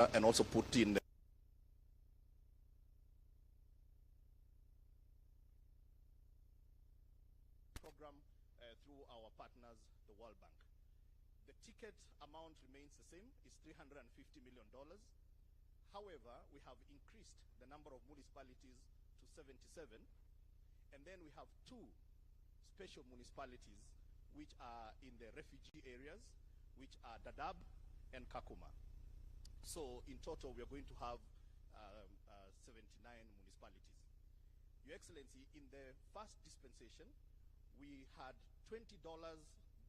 and also put in the program through our partners, the World Bank. The ticket amount remains the same, is $350 million. However, we have increased the number of municipalities to 77, and then we have 2 special municipalities which are in the refugee areas, which are Dadaab and Kakuma. So in total, we are going to have 79 municipalities. Your Excellency, in the first dispensation, we had $20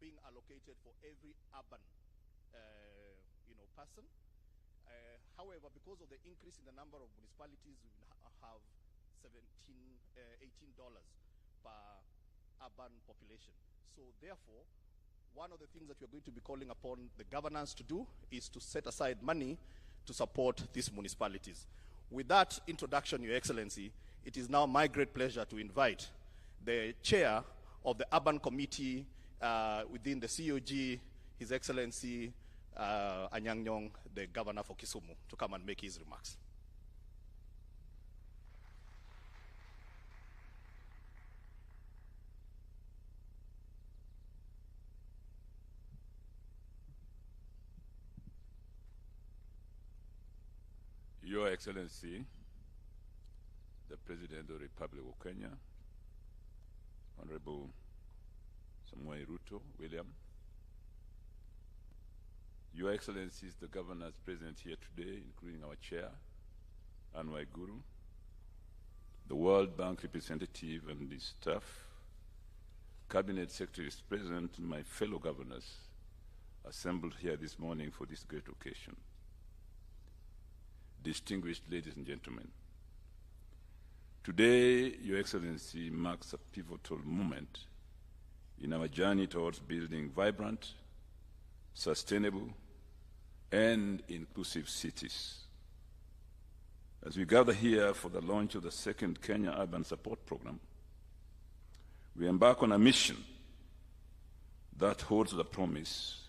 being allocated for every urban person. However, because of the increase in the number of municipalities, we will have $18 per urban population. So therefore, one of the things that we're going to be calling upon the governance to do is to set aside money to support these municipalities. With that introduction, Your Excellency, it is now my great pleasure to invite the chair of the urban committee within the COG, His Excellency Anyang' Nyong'o, the governor for Kisumu, to come and make his remarks. Your Excellency, the President of the Republic of Kenya, Honorable Ruto William, Your Excellencies, the governors present here today, including our chair, Anwar Guru, the World Bank representative and the staff, cabinet secretaries present, and my fellow governors assembled here this morning for this great occasion. Distinguished ladies and gentlemen, today, Your Excellency, marks a pivotal moment in our journey towards building vibrant, sustainable, and inclusive cities. As we gather here for the launch of the second Kenya Urban Support Program, we embark on a mission that holds the promise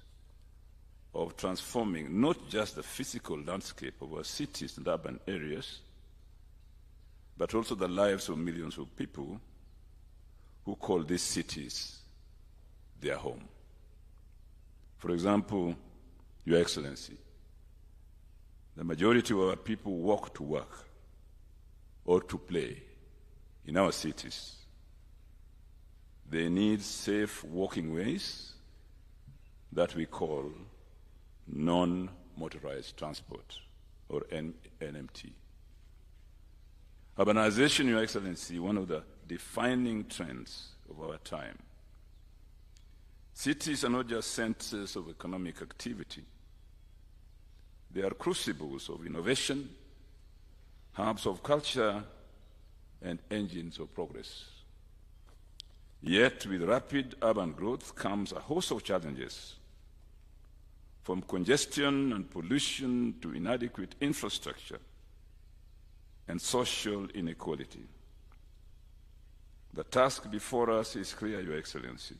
of transforming not just the physical landscape of our cities and urban areas, but also the lives of millions of people who call these cities their home. For example, Your Excellency, the majority of our people walk to work or to play in our cities. They need safe walking ways that we call non-motorized transport, or NMT. Urbanization, Your Excellency, one of the defining trends of our time. Cities are not just centers of economic activity. They are crucibles of innovation, hubs of culture, and engines of progress. Yet, with rapid urban growth comes a host of challenges, from congestion and pollution to inadequate infrastructure and social inequality. The task before us is clear, Your Excellency.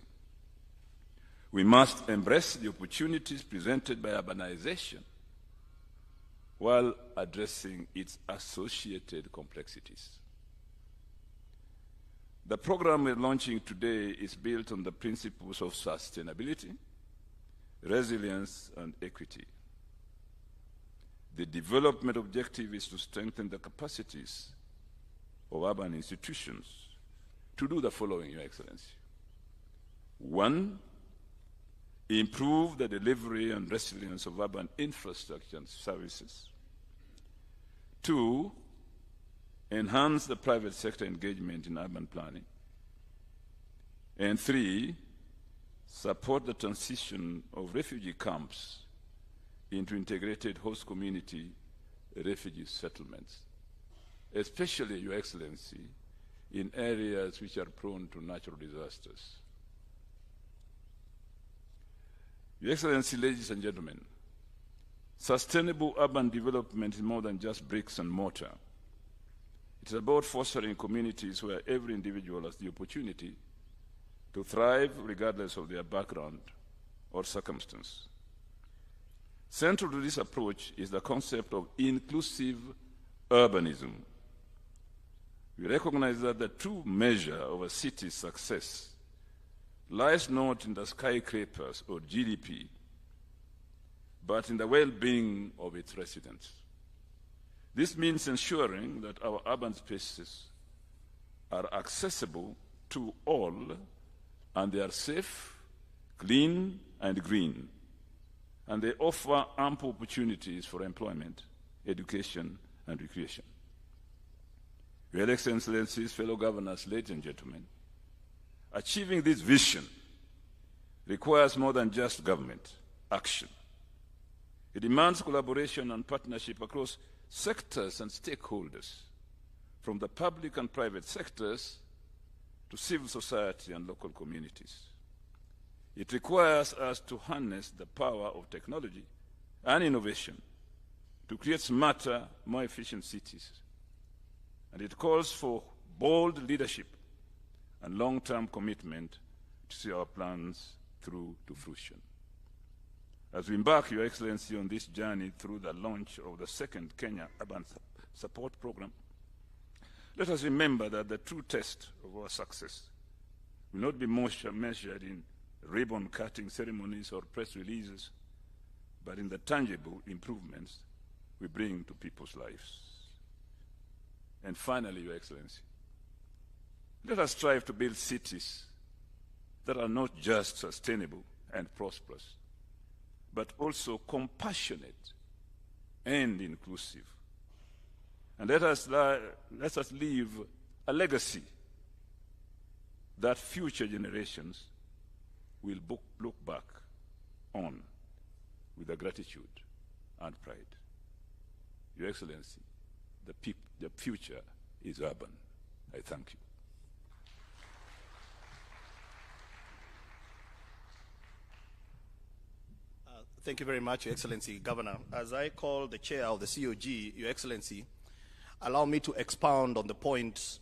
We must embrace the opportunities presented by urbanization while addressing its associated complexities. The program we're launching today is built on the principles of sustainability, resilience, and equity. The development objective is to strengthen the capacities of urban institutions to do the following, Your Excellency. 1, improve the delivery and resilience of urban infrastructure and services. 2, enhance the private sector engagement in urban planning. And 3, support the transition of refugee camps into integrated host community refugee settlements, especially, Your Excellency, in areas which are prone to natural disasters. Your Excellency, ladies and gentlemen, sustainable urban development is more than just bricks and mortar. It's about fostering communities where every individual has the opportunity to thrive regardless of their background or circumstance. Central to this approach is the concept of inclusive urbanism. We recognize that the true measure of a city's success lies not in the skyscrapers or GDP, but in the well-being of its residents. This means ensuring that our urban spaces are accessible to all, and they are safe, clean, and green, and they offer ample opportunities for employment, education, and recreation. Your Excellencies, fellow governors, ladies and gentlemen, achieving this vision requires more than just government action. It demands collaboration and partnership across sectors and stakeholders, from the public and private sectors to civil society and local communities. It requires us to harness the power of technology and innovation to create smarter, more efficient cities. And it calls for bold leadership and long-term commitment to see our plans through to fruition. As we embark, Your Excellency, on this journey through the launch of the second Kenya Urban Support Program, let us remember that the true test of our success will not be measured in ribbon-cutting ceremonies or press releases, but in the tangible improvements we bring to people's lives. And finally, Your Excellency, let us strive to build cities that are not just sustainable and prosperous, but also compassionate and inclusive. And let us leave a legacy that future generations will look back on with gratitude and pride. Your Excellency, the future is urban. I thank you. Thank you very much, Your Excellency, Governor. As I call the chair of the COG, Your Excellency, allow me to expound on the point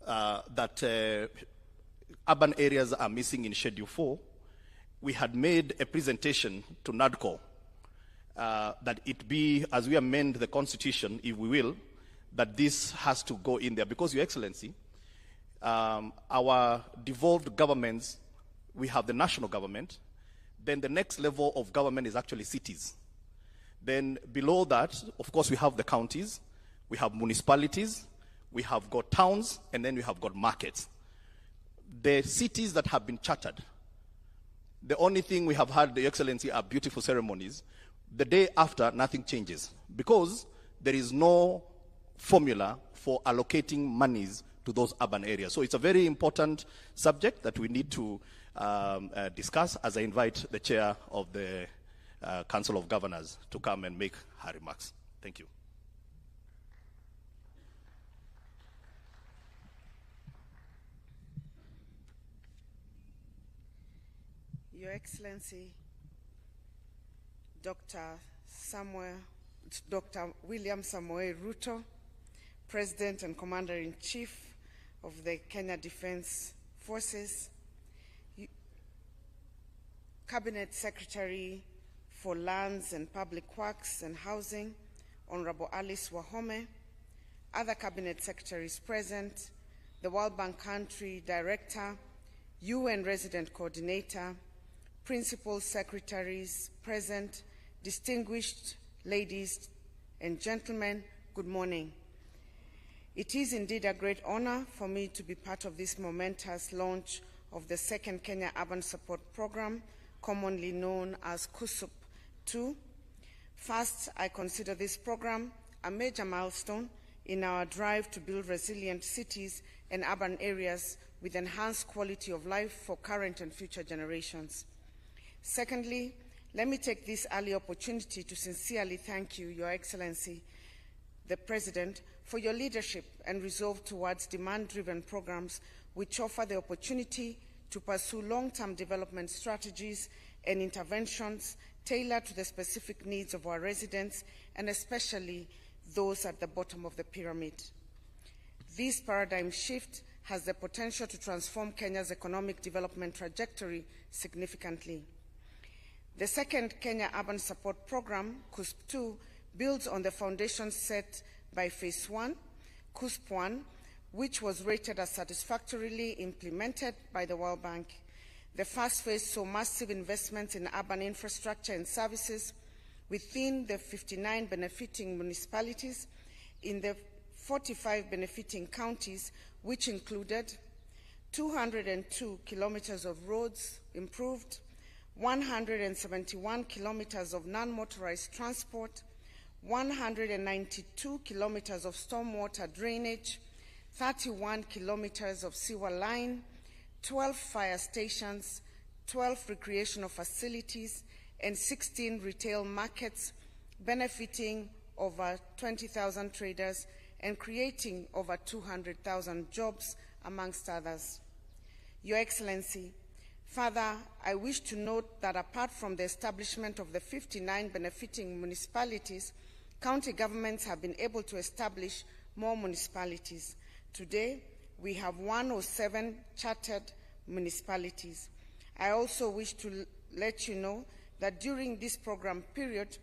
that urban areas are missing in Schedule 4. We had made a presentation to NADCO that it be, as we amend the Constitution, if we will, that this has to go in there. Because, Your Excellency, our devolved governments, we have the national government, then the next level of government is actually cities. Then below that, of course, we have the counties, we have municipalities, we have got towns, and then we have got markets. The cities that have been chartered, the only thing we have had, Your Excellency, are beautiful ceremonies. The day after, nothing changes, because there is no formula for allocating monies to those urban areas. So it's a very important subject that we need to discuss, as I invite the chair of the Council of Governors to come and make her remarks. Thank you. Your Excellency, Dr. William Samoei Ruto, President and Commander-in-Chief of the Kenya Defense Forces, Cabinet Secretary for Lands and Public Works and Housing, Honorable Alice Wahome, other Cabinet Secretaries present, the World Bank Country Director, UN Resident Coordinator, Principal Secretaries present, distinguished ladies and gentlemen, good morning. It is indeed a great honor for me to be part of this momentous launch of the second Kenya Urban Support Program, commonly known as KUSUP 2. First, I consider this program a major milestone in our drive to build resilient cities and urban areas with enhanced quality of life for current and future generations. Secondly, let me take this early opportunity to sincerely thank you, Your Excellency, the President, for your leadership and resolve towards demand-driven programs which offer the opportunity to pursue long-term development strategies and interventions tailored to the specific needs of our residents, and especially those at the bottom of the pyramid. This paradigm shift has the potential to transform Kenya's economic development trajectory significantly. The second Kenya Urban Support Program, KUSP2, builds on the foundation set by Phase 1, KUSP1, which was rated as satisfactorily implemented by the World Bank. The first phase saw massive investments in urban infrastructure and services within the 59 benefiting municipalities in the 45 benefiting counties, which included 202 kilometers of roads improved, 171 kilometers of non-motorized transport, 192 kilometers of stormwater drainage, 31 kilometers of sewer line, 12 fire stations, 12 recreational facilities, and 16 retail markets, benefiting over 20,000 traders and creating over 200,000 jobs, amongst others. Your Excellency, further, I wish to note that apart from the establishment of the 59 benefiting municipalities, county governments have been able to establish more municipalities. Today, we have 107 chartered municipalities. I also wish to let you know that during this program period,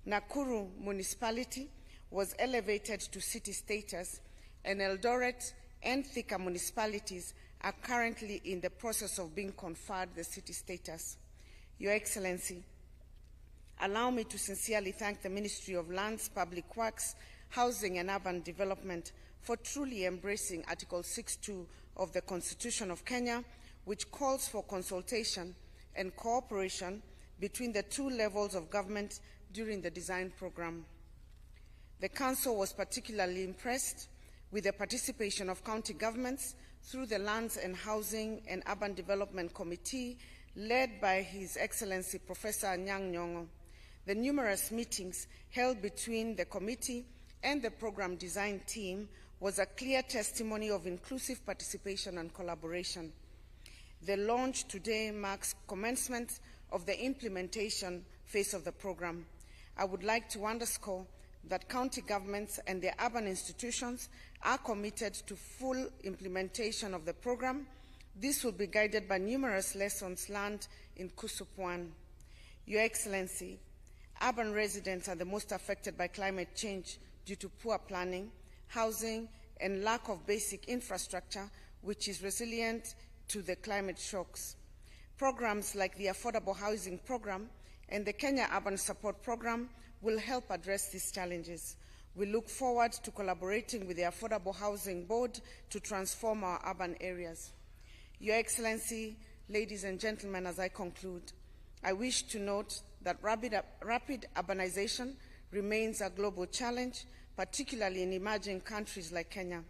Nakuru municipality was elevated to city status, and Eldoret and Thika municipalities are currently in the process of being conferred the city status. Your Excellency, allow me to sincerely thank the Ministry of Lands, Public Works, Housing and Urban Development for truly embracing Article 6.2 of the Constitution of Kenya, which calls for consultation and cooperation between the two levels of government during the design program. The Council was particularly impressed with the participation of county governments through the Lands and Housing and Urban Development Committee led by His Excellency Professor Anyang' Nyong'o. The numerous meetings held between the committee and the program design team was a clear testimony of inclusive participation and collaboration. The launch today marks commencement of the implementation phase of the program. I would like to underscore that county governments and their urban institutions are committed to full implementation of the program. This will be guided by numerous lessons learned in KUSP1. Your Excellency, urban residents are the most affected by climate change due to poor planning, housing, and lack of basic infrastructure, which is resilient to the climate shocks. Programs like the Affordable Housing Program and the Kenya Urban Support Program will help address these challenges. We look forward to collaborating with the Affordable Housing Board to transform our urban areas. Your Excellency, ladies and gentlemen, as I conclude, I wish to note that rapid urbanization remains a global challenge, particularly in emerging countries like Kenya.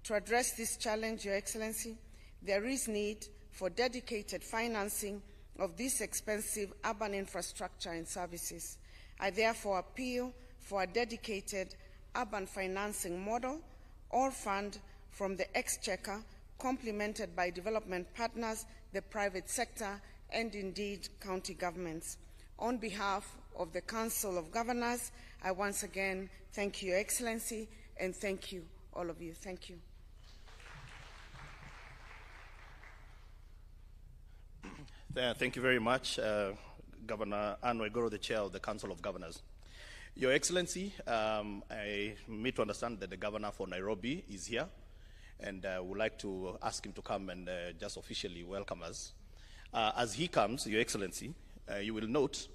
To address this challenge, Your Excellency, there is need for dedicated financing of this expensive urban infrastructure and services. I therefore appeal for a dedicated urban financing model or fund from the Exchequer, complemented by development partners, the private sector, and indeed county governments. On behalf of the Council of Governors, I once again thank you, Your Excellency, and thank you, all of you. Thank you. Thank you very much, Governor Anne Waiguru, the Chair of the Council of Governors. Your Excellency, I need to understand that the Governor for Nairobi is here, and would like to ask him to come and just officially welcome us. As he comes, Your Excellency, you will note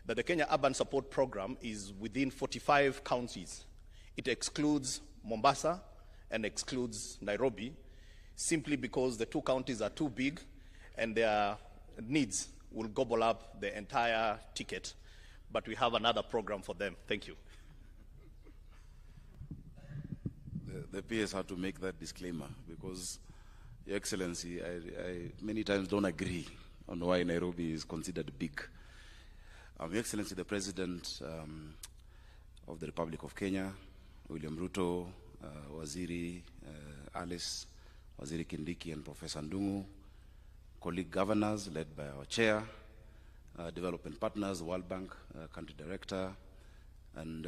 that the Kenya Urban Support Program is within 45 counties. It excludes Mombasa and excludes Nairobi, simply because the two counties are too big and their needs will gobble up the entire ticket. But we have another program for them. Thank you. The PS had to make that disclaimer because, Your Excellency, I many times don't agree on why Nairobi is considered big. Your Excellency, the President of the Republic of Kenya, William Ruto, Waziri Alice, Waziri Kindiki, and Professor Ndungu, colleague governors led by our chair, development partners, World Bank, country director, and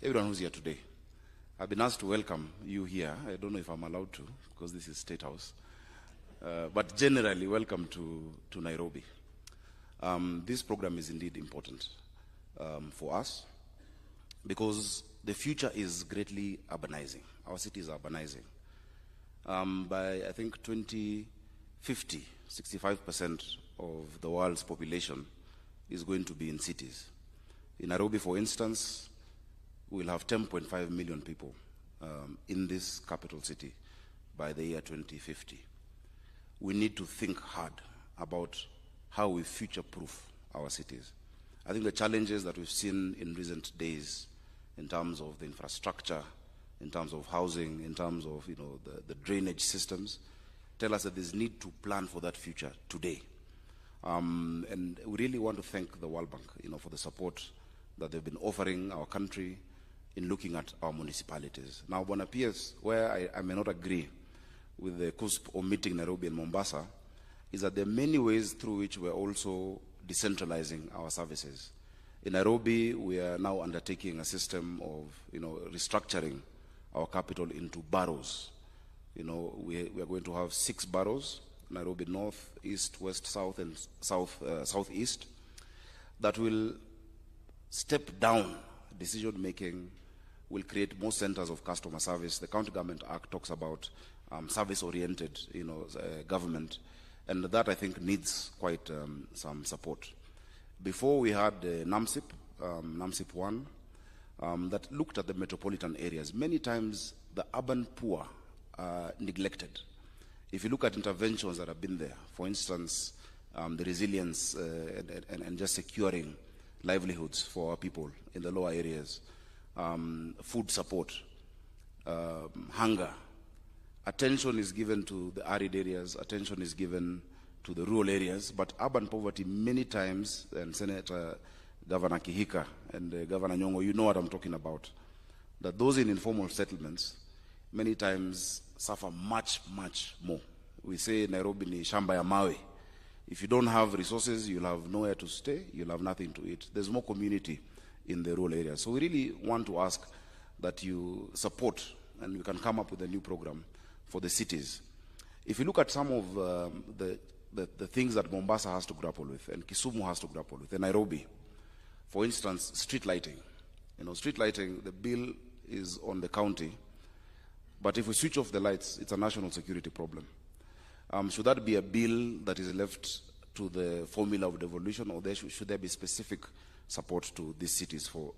everyone who's here today. I've been asked to welcome you here. I don't know if I'm allowed to, because this is State House. But generally, welcome to Nairobi. This program is indeed important for us because the future is greatly urbanizing. Our cities are urbanizing. By, I think, 2050, 65% of the world's population is going to be in cities. In Nairobi, for instance, we'll have 10.5 million people in this capital city by the year 2050. We need to think hard about how we future-proof our cities. I think the challenges that we've seen in recent days in terms of the infrastructure, in terms of housing, in terms of the drainage systems, tell us that there's need to plan for that future today. And we really want to thank the World Bank for the support that they've been offering our country in looking at our municipalities. Now, Bwana PS, where I may not agree with the CUSP omitting Nairobi and Mombasa, is that there are many ways through which we're also decentralizing our services. In Nairobi, we are now undertaking a system of restructuring our capital into boroughs. We are going to have 6 boroughs: Nairobi North, East, West, South, and Southeast, that will step down decision making, will create more centers of customer service. The County Government Act talks about service-oriented government, and that I think needs quite some support. Before we had NAMSIP, NAMSIP 1, that looked at the metropolitan areas. Many times the urban poor are neglected. If you look at interventions that have been there, for instance, the resilience and just securing livelihoods for our people in the lower areas, food support, hunger, attention is given to the arid areas, attention is given to the rural areas, but urban poverty many times, and Senator Governor Kihika and Governor Nyongo, you know what I'm talking about, that those in informal settlements many times suffer much, much more. We say Nairobi ni shamba ya mawe. If you don't have resources, you'll have nowhere to stay, you'll have nothing to eat. There's more community in the rural areas. So we really want to ask that you support, and we can come up with a new program for the cities. If you look at some of the things that Mombasa has to grapple with, and Kisumu has to grapple with, and Nairobi, for instance, street lighting. Street lighting, the bill is on the county, but if we switch off the lights, it's a national security problem. Should that be a bill that is left to the formula of devolution, or should there be specific support to these cities for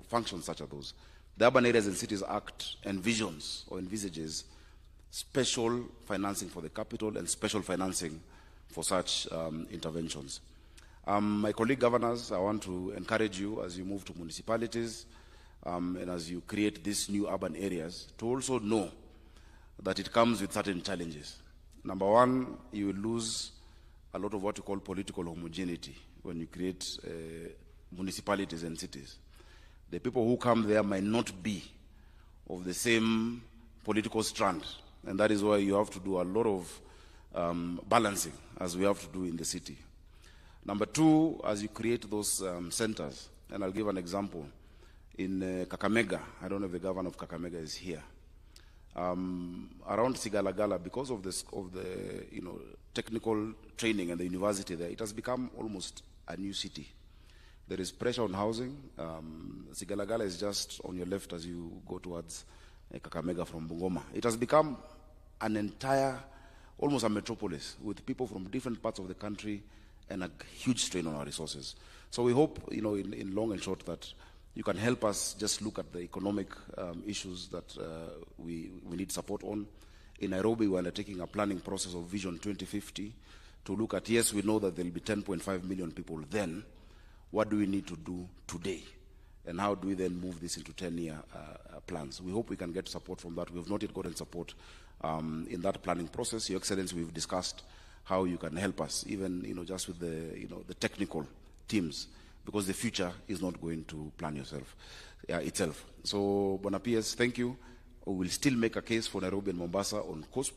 functions such as those? The Urban Areas and Cities Act envisions or envisages special financing for the capital and special financing for such interventions. My colleague governors, I want to encourage you as you move to municipalities and as you create these new urban areas to also know that it comes with certain challenges. Number one, you will lose a lot of what you call political homogeneity when you create municipalities and cities. The people who come there might not be of the same political strand, and that is why you have to do a lot of balancing, as we have to do in the city. Number two, as you create those centers, and I'll give an example. In Kakamega, I don't know if the governor of Kakamega is here. Around Sigalagala, because of the technical training and the university there, it has become almost a new city. There is pressure on housing. Sigalagala is just on your left as you go towards Kakamega from Bungoma. It has become an entire, almost a metropolis with people from different parts of the country and a huge strain on our resources. So we hope, in long and short, that you can help us just look at the economic issues that we need support on. In Nairobi, we're undertaking a planning process of Vision 2050 to look at, yes, we know that there will be 10.5 million people then. What do we need to do today? And how do we then move this into 10-year plans? We hope we can get support from that. We have not yet gotten support in that planning process. Your Excellency, we've discussed how you can help us, even just with the technical teams, because the future is not going to plan itself. So, Bwana PS, thank you. We will still make a case for Nairobi and Mombasa on CUSP,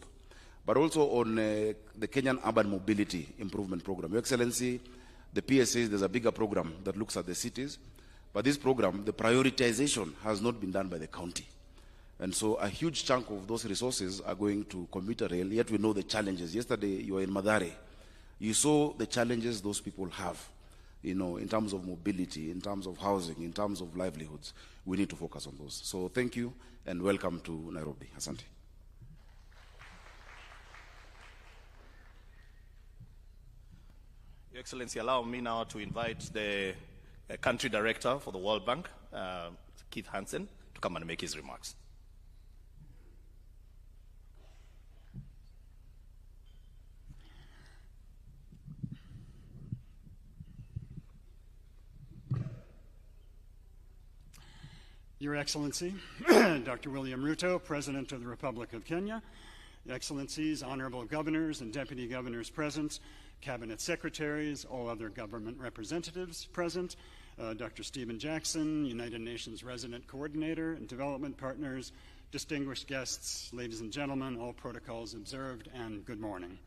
but also on the Kenyan Urban Mobility Improvement Program. Your Excellency, the PS says there's a bigger program that looks at the cities, but this program, the prioritization has not been done by the county. And so a huge chunk of those resources are going to commuter rail, yet we know the challenges. Yesterday, you were in Mathare, You saw the challenges those people have, in terms of mobility, in terms of housing, in terms of livelihoods. We need to focus on those. So thank you and welcome to Nairobi. Asante. Your Excellency, allow me now to invite the country director for the World Bank, Keith Hansen, to come and make his remarks. Your Excellency, Dr. William Ruto, President of the Republic of Kenya, Excellencies, Honorable Governors and Deputy Governors present, Cabinet Secretaries, all other government representatives present, Dr. Stephen Jackson, United Nations Resident Coordinator and Development Partners, distinguished guests, ladies and gentlemen, all protocols observed, and good morning.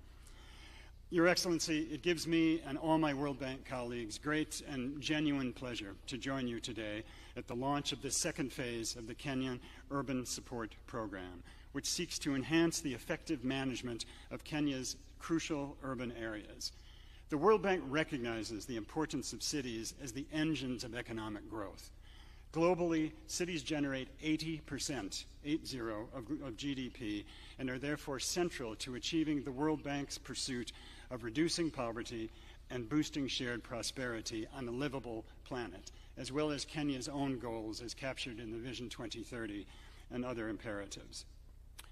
Your Excellency, it gives me and all my World Bank colleagues great and genuine pleasure to join you today at the launch of the second phase of the Kenyan Urban Support Program, which seeks to enhance the effective management of Kenya's crucial urban areas. The World Bank recognizes the importance of cities as the engines of economic growth. Globally, cities generate 80% of GDP and are therefore central to achieving the World Bank's pursuit of reducing poverty and boosting shared prosperity on a livable planet, as well as Kenya's own goals as captured in the Vision 2030 and other imperatives.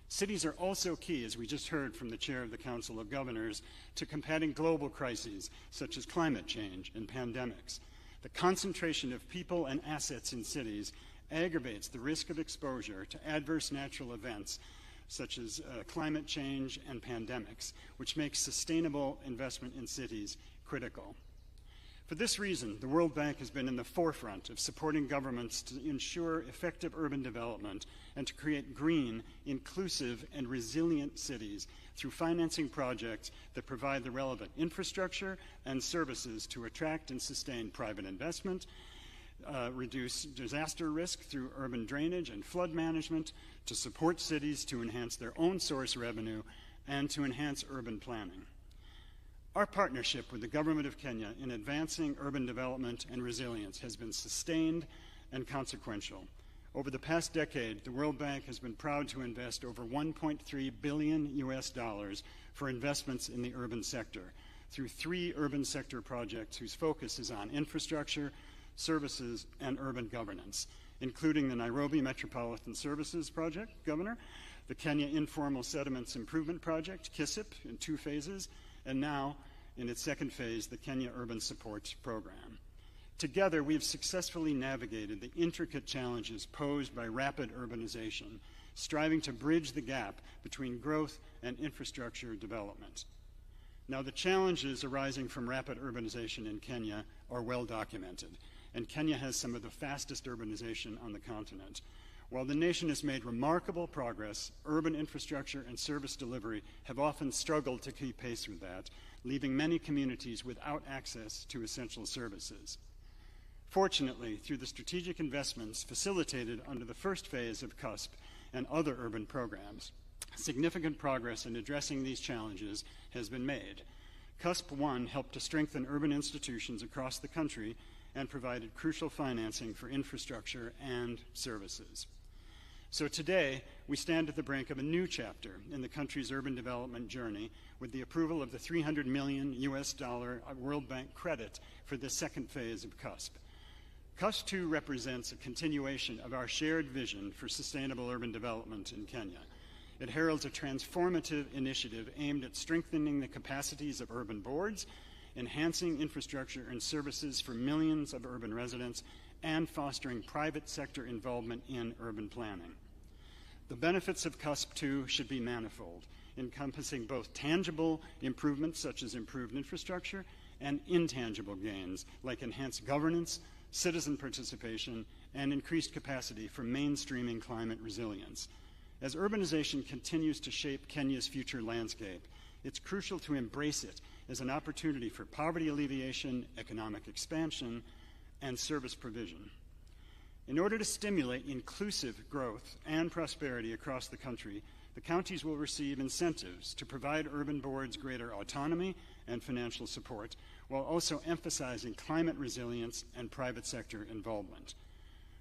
Cities are also key, as we just heard from the Chair of the Council of Governors, to combating global crises such as climate change and pandemics. The concentration of people and assets in cities aggravates the risk of exposure to adverse natural events such as climate change and pandemics, which makes sustainable investment in cities critical. For this reason, the World Bank has been in the forefront of supporting governments to ensure effective urban development and to create green, inclusive, and resilient cities through financing projects that provide the relevant infrastructure and services to attract and sustain private investment, reduce disaster risk through urban drainage and flood management, to support cities to enhance their own source revenue, and to enhance urban planning. Our partnership with the Government of Kenya in advancing urban development and resilience has been sustained and consequential. Over the past decade, the World Bank has been proud to invest over $1.3 billion for investments in the urban sector through 3 urban sector projects whose focus is on infrastructure, services, and urban governance, including the Nairobi Metropolitan Services Project, Governor, the Kenya Informal Settlements Improvement Project, KISIP, in 2 phases, and now, in its second phase, the Kenya Urban Support Program. Together, we have successfully navigated the intricate challenges posed by rapid urbanization, striving to bridge the gap between growth and infrastructure development. Now, the challenges arising from rapid urbanization in Kenya are well documented, and Kenya has some of the fastest urbanization on the continent. While the nation has made remarkable progress, urban infrastructure and service delivery have often struggled to keep pace with that, leaving many communities without access to essential services. Fortunately, through the strategic investments facilitated under the first phase of CUSP and other urban programs, significant progress in addressing these challenges has been made. CUSP 1 helped to strengthen urban institutions across the country and provided crucial financing for infrastructure and services. So today, we stand at the brink of a new chapter in the country's urban development journey with the approval of the $300 million World Bank credit for the second phase of CUSP. CUSP 2 represents a continuation of our shared vision for sustainable urban development in Kenya. It heralds a transformative initiative aimed at strengthening the capacities of urban boards, enhancing infrastructure and services for millions of urban residents, and fostering private sector involvement in urban planning. The benefits of CUSP 2 should be manifold, encompassing both tangible improvements such as improved infrastructure and intangible gains like enhanced governance, citizen participation, and increased capacity for mainstreaming climate resilience. As urbanization continues to shape Kenya's future landscape, it's crucial to embrace it as an opportunity for poverty alleviation, economic expansion, and service provision. In order to stimulate inclusive growth and prosperity across the country, The counties will receive incentives to provide urban boards greater autonomy and financial support, while also emphasizing climate resilience and private sector involvement.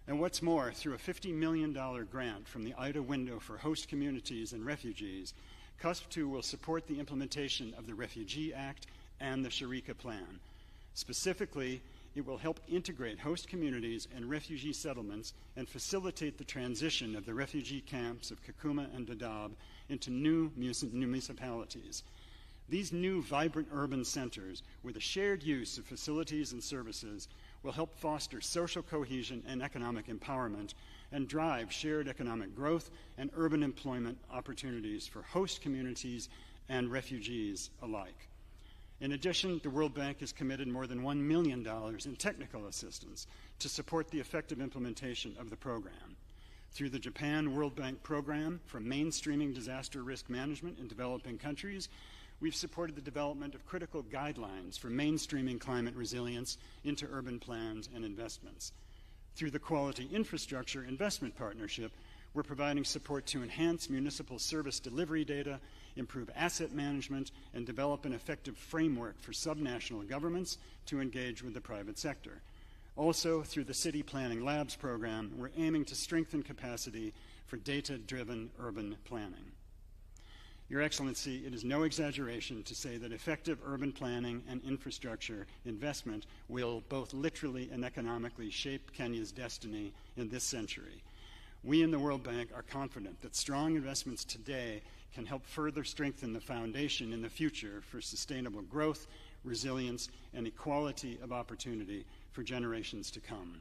And what's more, through a $50 million grant from the IDA window for host communities and refugees, CUSP2 will support the implementation of the Refugee Act and the Sharika Plan. Specifically, it will help integrate host communities and refugee settlements and facilitate the transition of the refugee camps of Kakuma and Dadaab into new municipalities. These new vibrant urban centers, with a shared use of facilities and services, will help foster social cohesion and economic empowerment and drive shared economic growth and urban employment opportunities for host communities and refugees alike. In addition, the World Bank has committed more than $1 million in technical assistance to support the effective implementation of the program. Through the Japan World Bank program for mainstreaming disaster risk management in developing countries, we've supported the development of critical guidelines for mainstreaming climate resilience into urban plans and investments. Through the Quality Infrastructure Investment Partnership, we're providing support to enhance municipal service delivery data, improve asset management, and develop an effective framework for subnational governments to engage with the private sector. Also, through the City Planning Labs program, we're aiming to strengthen capacity for data-driven urban planning. Your Excellency, it is no exaggeration to say that effective urban planning and infrastructure investment will both literally and economically shape Kenya's destiny in this century. We in the World Bank are confident that strong investments today can help further strengthen the foundation in the future for sustainable growth, resilience, and equality of opportunity for generations to come.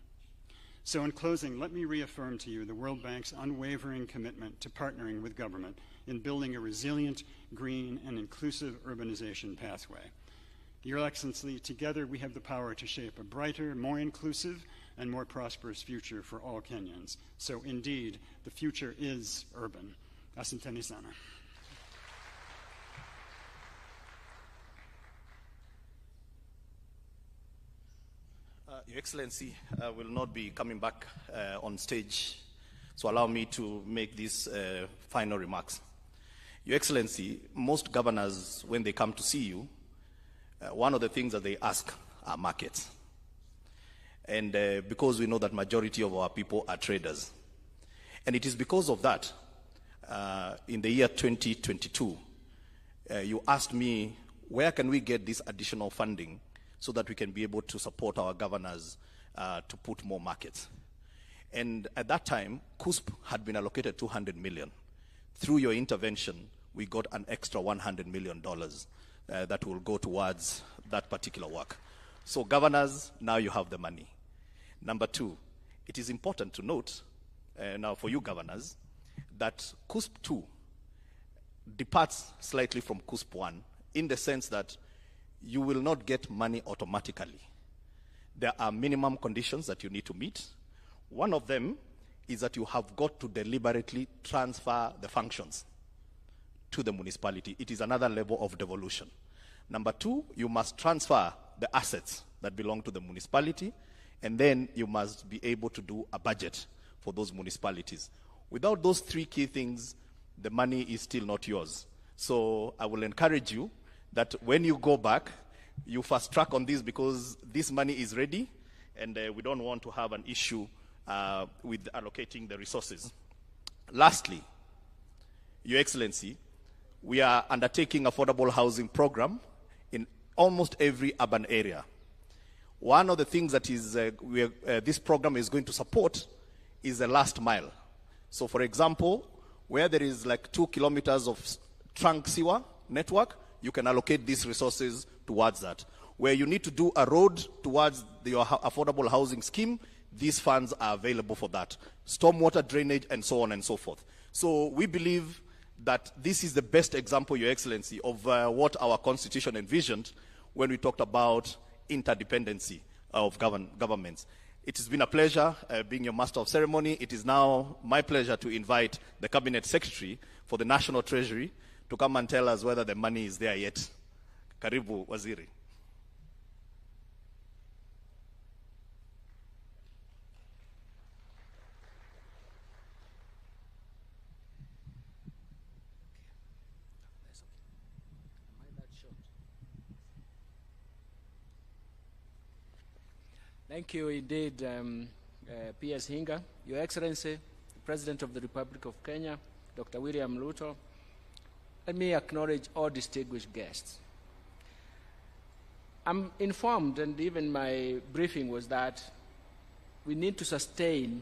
So in closing, let me reaffirm to you the World Bank's unwavering commitment to partnering with government in building a resilient, green, and inclusive urbanization pathway. Your Excellency, together we have the power to shape a brighter, more inclusive, and more prosperous future for all Kenyans. So indeed, the future is urban. Asanteni sana. Your Excellency, I will not be coming back on stage, so allow me to make these final remarks. Your Excellency, most governors, when they come to see you, one of the things that they ask are markets. And because we know that majority of our people are traders. And it is because of that, in the year 2022, you asked me, where can we get this additional funding so that we can be able to support our governors to put more markets? And at that time, CUSP had been allocated $200 million. Through your intervention, we got an extra $100 million that will go towards that particular work. So governors, now you have the money. Number two, it is important to note, now for you governors, that CUSP 2 departs slightly from CUSP 1 in the sense that you will not get money automatically. There are minimum conditions that you need to meet. One of them is that you have got to deliberately transfer the functions to the municipality. It is another level of devolution. Number two, you must transfer the assets that belong to the municipality, and then you must be able to do a budget for those municipalities. Without those three key things, the money is still not yours. So I will encourage you that when you go back, you fast track on this because this money is ready, and we don't want to have an issue with allocating the resources. Lastly, Your Excellency, we are undertaking affordable housing program in almost every urban area. One of the things that is this program is going to support is the last mile. So for example, where there is like 2 kilometers of trunk sewer network, you can allocate these resources towards that. Where you need to do a road towards your affordable housing scheme, these funds are available for that. Stormwater drainage and so on and so forth. So we believe that this is the best example, Your Excellency, of what our constitution envisioned when we talked about interdependency of governments. It has been a pleasure being your master of ceremony. It is now my pleasure to invite the Cabinet Secretary for the National Treasury to come and tell us whether the money is there yet. Karibu, Waziri. Thank you indeed, P.S. Hinga. Your Excellency, the President of the Republic of Kenya, Dr. William Ruto. Let me acknowledge all distinguished guests. I'm informed, and even my briefing was that we need to sustain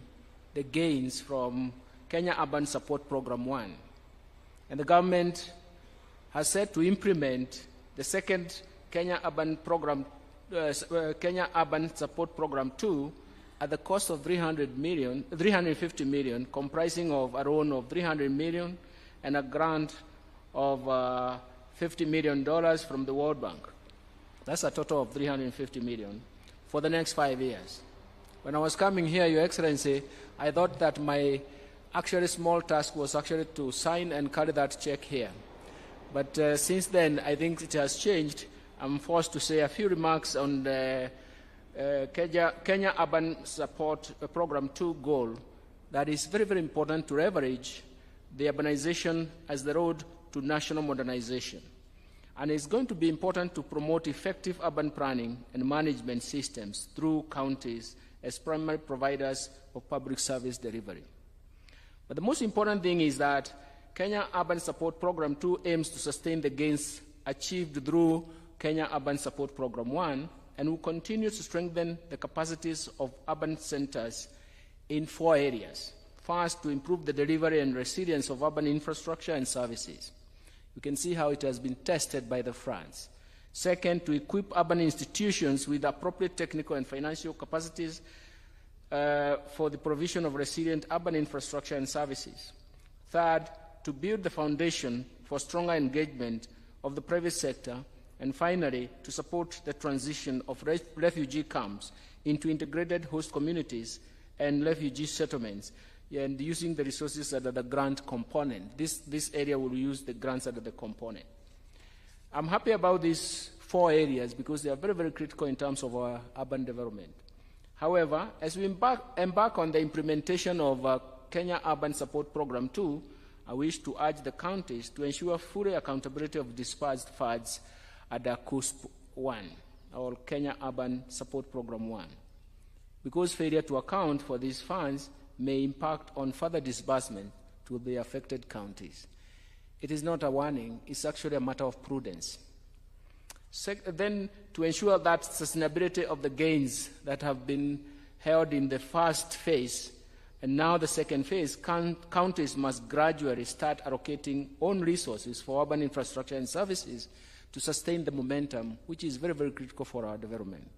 the gains from Kenya Urban Support Program 1. And the government has set to implement the second Kenya Urban Support Program 2 at the cost of 350 million, comprising of a loan of 300 million and a grant of $50 million from the World Bank. That's a total of 350 million for the next 5 years. When I was coming here, Your Excellency, I thought that my actually small task was actually to sign and carry that check here. But since then, I think it has changed. I'm forced to say a few remarks on the Kenya Urban Support Program 2 goal that is very, very important to leverage the urbanization as the road to national modernization. And it's going to be important to promote effective urban planning and management systems through counties as primary providers of public service delivery. But the most important thing is that Kenya Urban Support Program 2 aims to sustain the gains achieved through Kenya Urban Support Program 1 and will continue to strengthen the capacities of urban centers in 4 areas. First, to improve the delivery and resilience of urban infrastructure and services. You can see how it has been tested by the France. Second, to equip urban institutions with appropriate technical and financial capacities for the provision of resilient urban infrastructure and services. Third, to build the foundation for stronger engagement of the private sector. And finally, to support the transition of refugee camps into integrated host communities and refugee settlements, and using the resources under the grant component. This area will use the grants under the component. I'm happy about these 4 areas because they are very, very critical in terms of our urban development. However, as we embark on the implementation of Kenya Urban Support Program 2, I wish to urge the counties to ensure full accountability of dispersed funds under CUSP 1, or Kenya Urban Support Program 1, because failure to account for these funds may impact on further disbursement to the affected counties. It is not a warning, it's actually a matter of prudence. Then, to ensure that sustainability of the gains that have been held in the first phase and now the second phase, counties must gradually start allocating own resources for urban infrastructure and services to sustain the momentum, which is very, very critical for our development.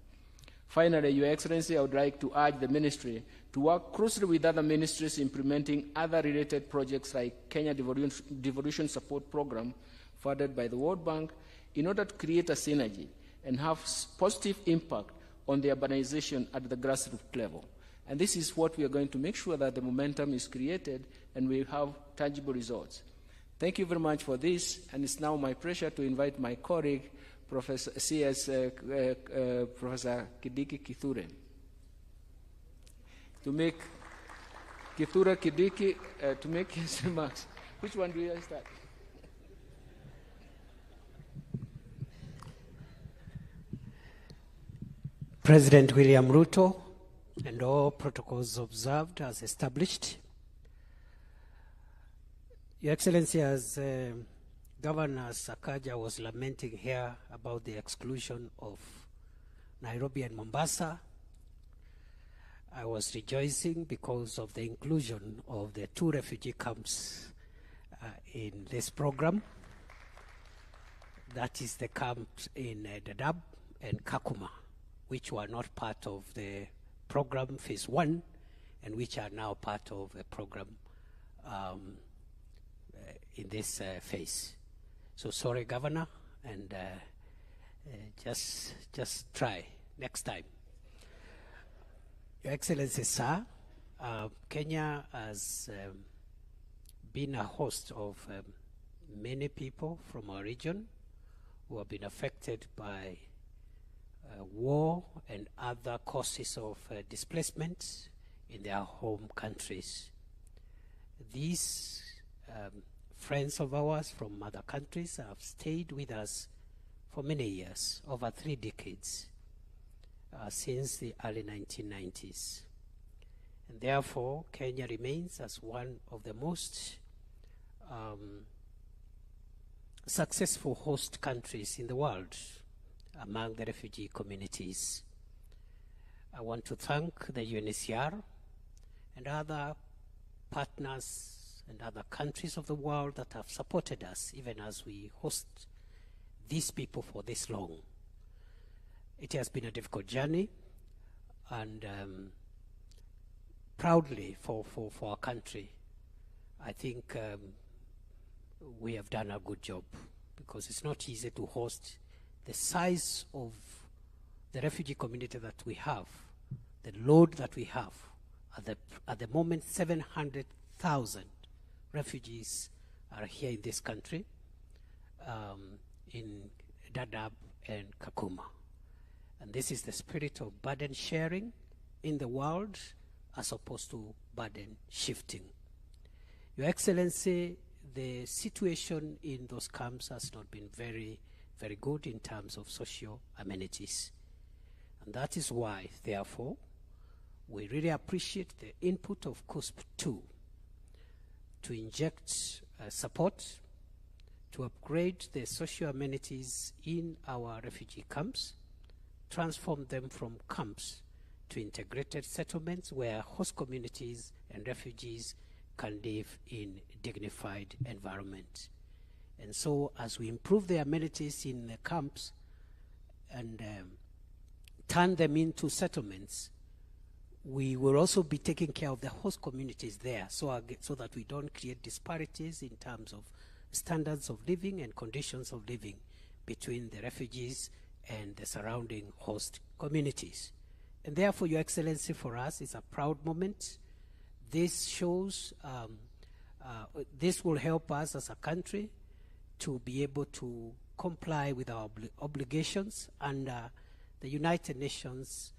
Finally, Your Excellency, I would like to urge the Ministry to work closely with other ministries implementing other related projects like Kenya Devolution Support Program funded by the World Bank in order to create a synergy and have positive impact on the urbanization at the grassroots level. And this is what we are going to make sure that the momentum is created and we have tangible results. Thank you very much for this, and it's now my pleasure to invite my colleague, Professor Kidiki Kithure, to make to make his remarks. Which one do you start? President William Ruto, and all protocols observed as established. Your Excellency, as Governor Sakaja was lamenting here about the exclusion of Nairobi and Mombasa, I was rejoicing because of the inclusion of the 2 refugee camps in this program. That is the camps in Dadaab and Kakuma, which were not part of the program phase 1 and which are now part of the program in this phase. So sorry, Governor, and just try next time. Your Excellency, sir, Kenya has been a host of many people from our region who have been affected by war and other causes of displacement in their home countries. These friends of ours from other countries have stayed with us for many years, over 3 decades. since the early 1990s. And therefore, Kenya remains as one of the most successful host countries in the world among the refugee communities. I want to thank the UNHCR and other partners and other countries of the world that have supported us even as we host these people for this long. It has been a difficult journey, and proudly for our country, I think we have done a good job, because it's not easy to host the size of the refugee community that we have, the load that we have. At the moment, 700,000 refugees are here in this country, in Dadaab and Kakuma. And this is the spirit of burden sharing in the world as opposed to burden shifting. Your Excellency, the situation in those camps has not been very, very good in terms of social amenities. And that is why, therefore, we really appreciate the input of CUSP 2 to inject support to upgrade the social amenities in our refugee camps, transform them from camps to integrated settlements where host communities and refugees can live in dignified environment. And so as we improve the amenities in the camps and turn them into settlements, we will also be taking care of the host communities there, so that we don't create disparities in terms of standards of living and conditions of living between the refugees and the surrounding host communities. And therefore, Your Excellency, for us, it's a proud moment. This shows, this will help us as a country to be able to comply with our obligations under the United Nations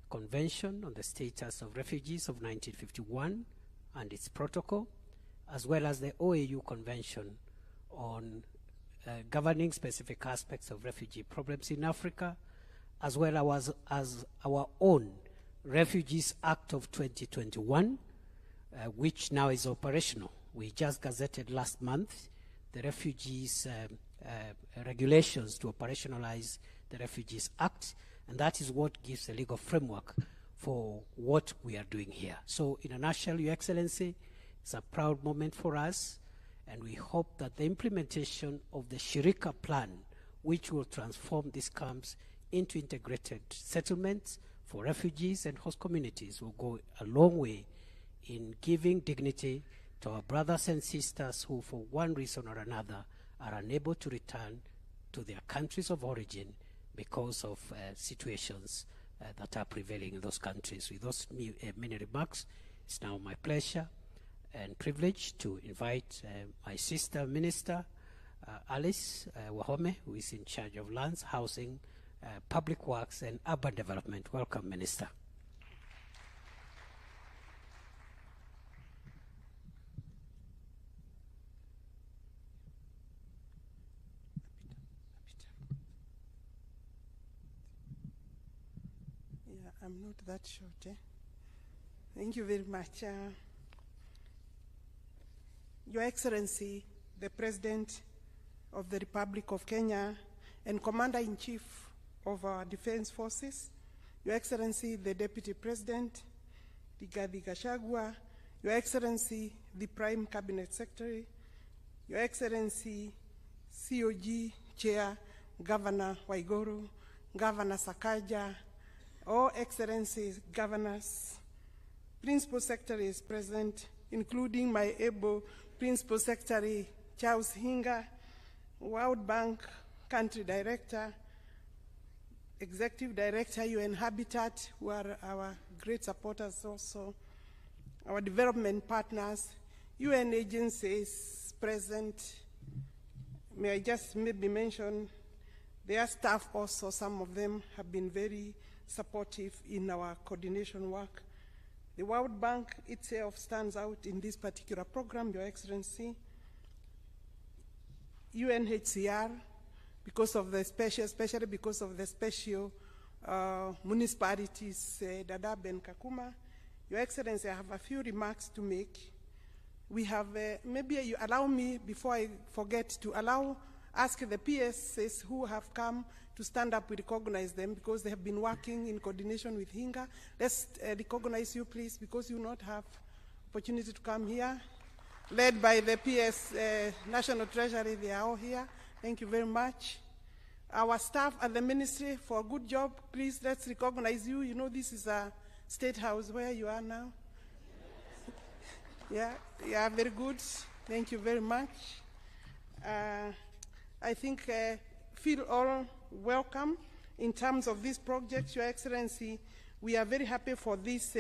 Convention on the Status of Refugees of 1951 and its protocol, as well as the OAU Convention on governing specific aspects of refugee problems in Africa, as well as our own Refugees Act of 2021, which now is operational. We just gazetted last month the refugees regulations to operationalize the Refugees Act, and that is what gives the legal framework for what we are doing here. So in a nutshell, Your Excellency, it's a proud moment for us, and we hope that the implementation of the Shirika plan, which will transform these camps into integrated settlements for refugees and host communities, will go a long way in giving dignity to our brothers and sisters who, for one reason or another, are unable to return to their countries of origin because of situations that are prevailing in those countries. With those many remarks, it's now my pleasure and privilege to invite my sister minister, Alice Wahome, who is in charge of lands, housing, public works, and urban development. Welcome, Minister. Yeah, I'm not that short. Thank you very much. Your Excellency, the President of the Republic of Kenya and Commander-in-Chief of our Defense Forces, Your Excellency, the Deputy President, Rigathi Gachagua, Your Excellency, the Prime Cabinet Secretary, Your Excellency, COG Chair, Governor Waiguru, Governor Sakaja, all Excellencies, Governors, Principal Secretaries present, including my able Principal Secretary, Charles Hinga, World Bank Country Director, Executive Director, UN Habitat, who are our great supporters also, our development partners, UN agencies present. May I just maybe mention their staff also, some of them have been very supportive in our coordination work. The World Bank itself stands out in this particular program, Your Excellency. UNHCR, because of the special, especially because of the special municipalities, Dadaab and Kakuma. Your Excellency, I have a few remarks to make. We have, maybe you allow me, before I forget, to ask the PSs who have come to stand up. We recognize them because they have been working in coordination with Hinga. Let's recognize you, please, because you not have opportunity to come here. Led by the PS National Treasury, they are all here. Thank you very much. Our staff at the ministry for a good job. Please, let's recognize you. You know, this is a state house where you are now. Yeah, very good. Thank you very much. I think feel all welcome in terms of this project. Your Excellency, we are very happy for this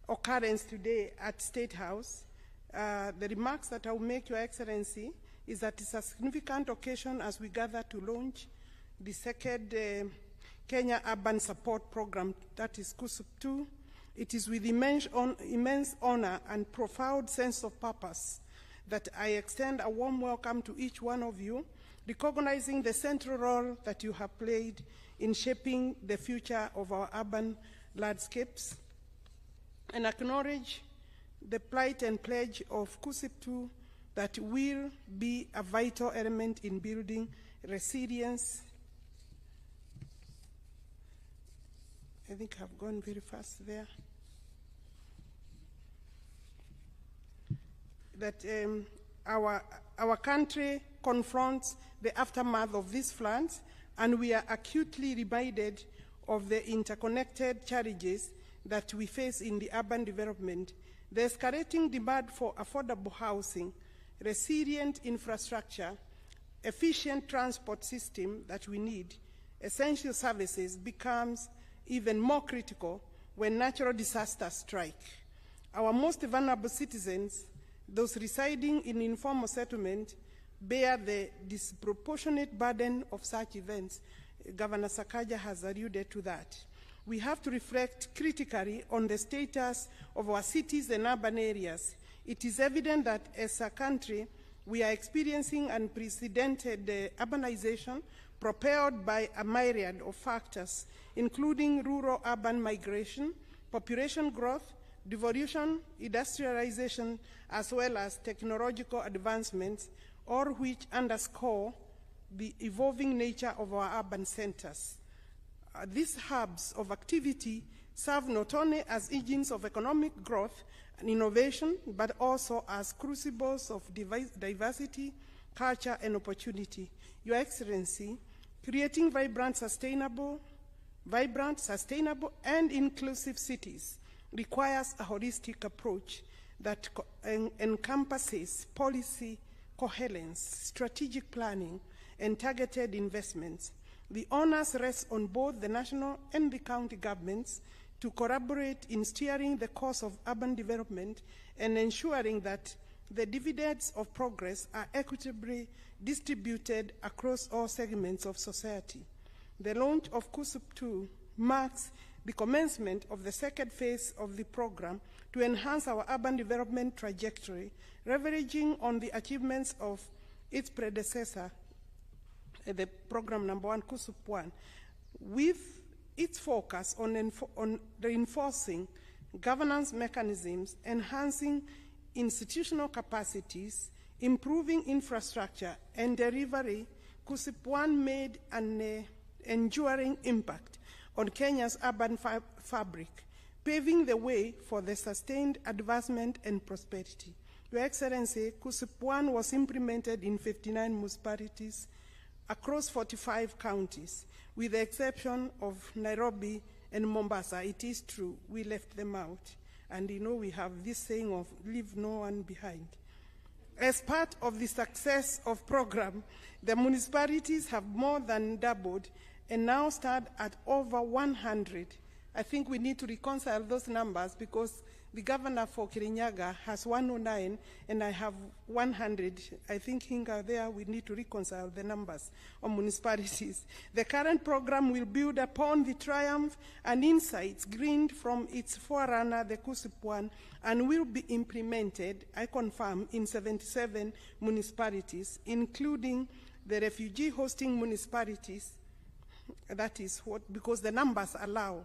occurrence today at State House. The remarks that I will make, Your Excellency, is that it's a significant occasion as we gather to launch the second Kenya Urban Support Program, that is KUSUP 2. It is with immense honor and profound sense of purpose that I extend a warm welcome to each one of you, recognizing the central role that you have played in shaping the future of our urban landscapes, and acknowledge the plight and pledge of KUSUP 2 that will be a vital element in building resilience. I think I've gone very fast there. That our country confronts the aftermath of these floods, and we are acutely reminded of the interconnected challenges that we face in the urban development. The escalating demand for affordable housing, resilient infrastructure, efficient transport system that we need, essential services becomes even more critical when natural disasters strike. Our most vulnerable citizens, those residing in informal settlement, bear the disproportionate burden of such events. Governor Sakaja has alluded to that. We have to reflect critically on the status of our cities and urban areas. It is evident that as a country, we are experiencing unprecedented urbanization propelled by a myriad of factors, including rural-urban migration, population growth, devolution, industrialization, as well as technological advancements, all which underscore the evolving nature of our urban centers. These hubs of activity serve not only as engines of economic growth and innovation, but also as crucibles of diversity, culture, and opportunity. Your Excellency, creating vibrant, sustainable, and inclusive cities requires a holistic approach that encompasses policy coherence, strategic planning, and targeted investments. The onus rests on both the national and the county governments to collaborate in steering the course of urban development and ensuring that the dividends of progress are equitably distributed across all segments of society. The launch of KUSUP 2 marks the commencement of the second phase of the program to enhance our urban development trajectory, leveraging on the achievements of its predecessor, the program number 1, KUSUP 1, with its focus on reinforcing governance mechanisms, enhancing institutional capacities, improving infrastructure and delivery. KUSUP 1 made an enduring impact on Kenya's urban fabric, paving the way for the sustained advancement and prosperity. Your Excellency, KUSUP 1 was implemented in 59 municipalities across 45 counties, with the exception of Nairobi and Mombasa. It is true, we left them out. And you know, we have this saying of leave no one behind. As part of the success of program, the municipalities have more than doubled and now stand at over 100. I think we need to reconcile those numbers because the governor for Kirinyaga has 109 and I have 100. I think Hinga there, we need to reconcile the numbers of municipalities. The current program will build upon the triumph and insights gleaned from its forerunner, the KUSUP 1, and will be implemented, I confirm, in 77 municipalities, including the refugee hosting municipalities, That is what, because the numbers allow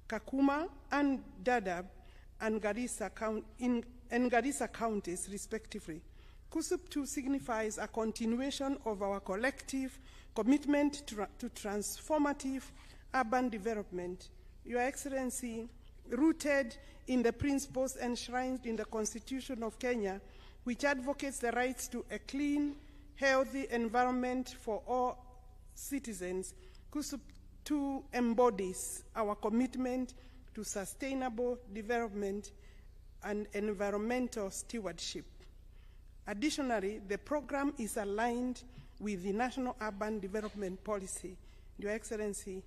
Kakuma and Dadaab and Garissa counties, respectively. KUSUP 2 signifies a continuation of our collective commitment to transformative urban development. Your Excellency, rooted in the principles enshrined in the Constitution of Kenya, which advocates the rights to a clean, healthy environment for all citizens, KUSUP 2 embodies our commitment to sustainable development and environmental stewardship. Additionally, the program is aligned with the National Urban Development Policy. Your Excellency,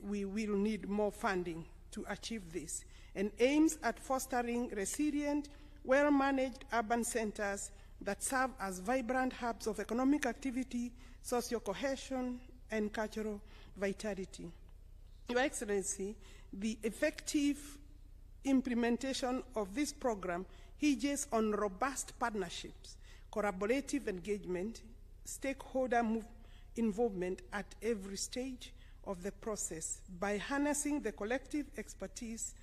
we will need more funding to achieve this, and aims at fostering resilient, well-managed urban centers that serve as vibrant hubs of economic activity, social cohesion, and cultural vitality. Your Excellency, the effective implementation of this program hinges on robust partnerships, collaborative engagement, stakeholder involvement at every stage of the process. By harnessing the collective expertise,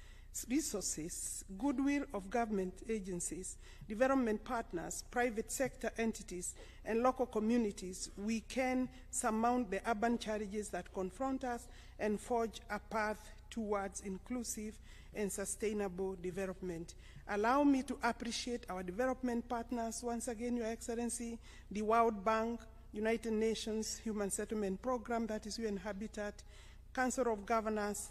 resources, goodwill of government agencies, development partners, private sector entities, and local communities, we can surmount the urban challenges that confront us and forge a path towards inclusive and sustainable development. Allow me to appreciate our development partners once again, Your Excellency, the World Bank, United Nations Human Settlement Program, that is UN Habitat, Council of Governors,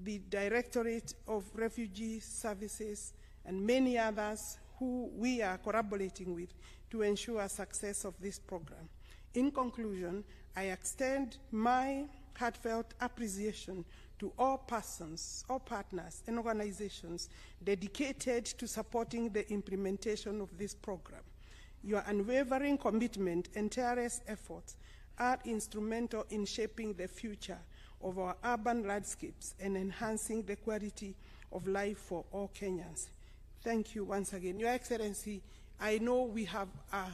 the Directorate of Refugee Services, and many others who we are collaborating with to ensure success of this program. In conclusion, I extend my heartfelt appreciation to all persons, all partners, and organizations dedicated to supporting the implementation of this program. Your unwavering commitment and tireless efforts are instrumental in shaping the future of our urban landscapes and enhancing the quality of life for all Kenyans. Thank you once again. Your Excellency, I know we have a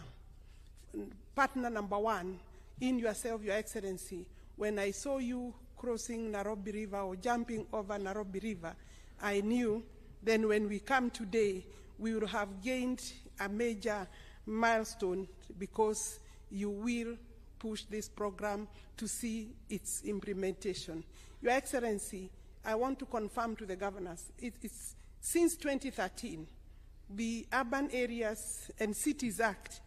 partner number one in yourself, Your Excellency. When I saw you crossing Nairobi River or jumping over Nairobi River, I knew then when we come today, we will have gained a major milestone because you will push this program to see its implementation. Your Excellency, I want to confirm to the governors, it's since 2013, the Urban Areas and Cities Act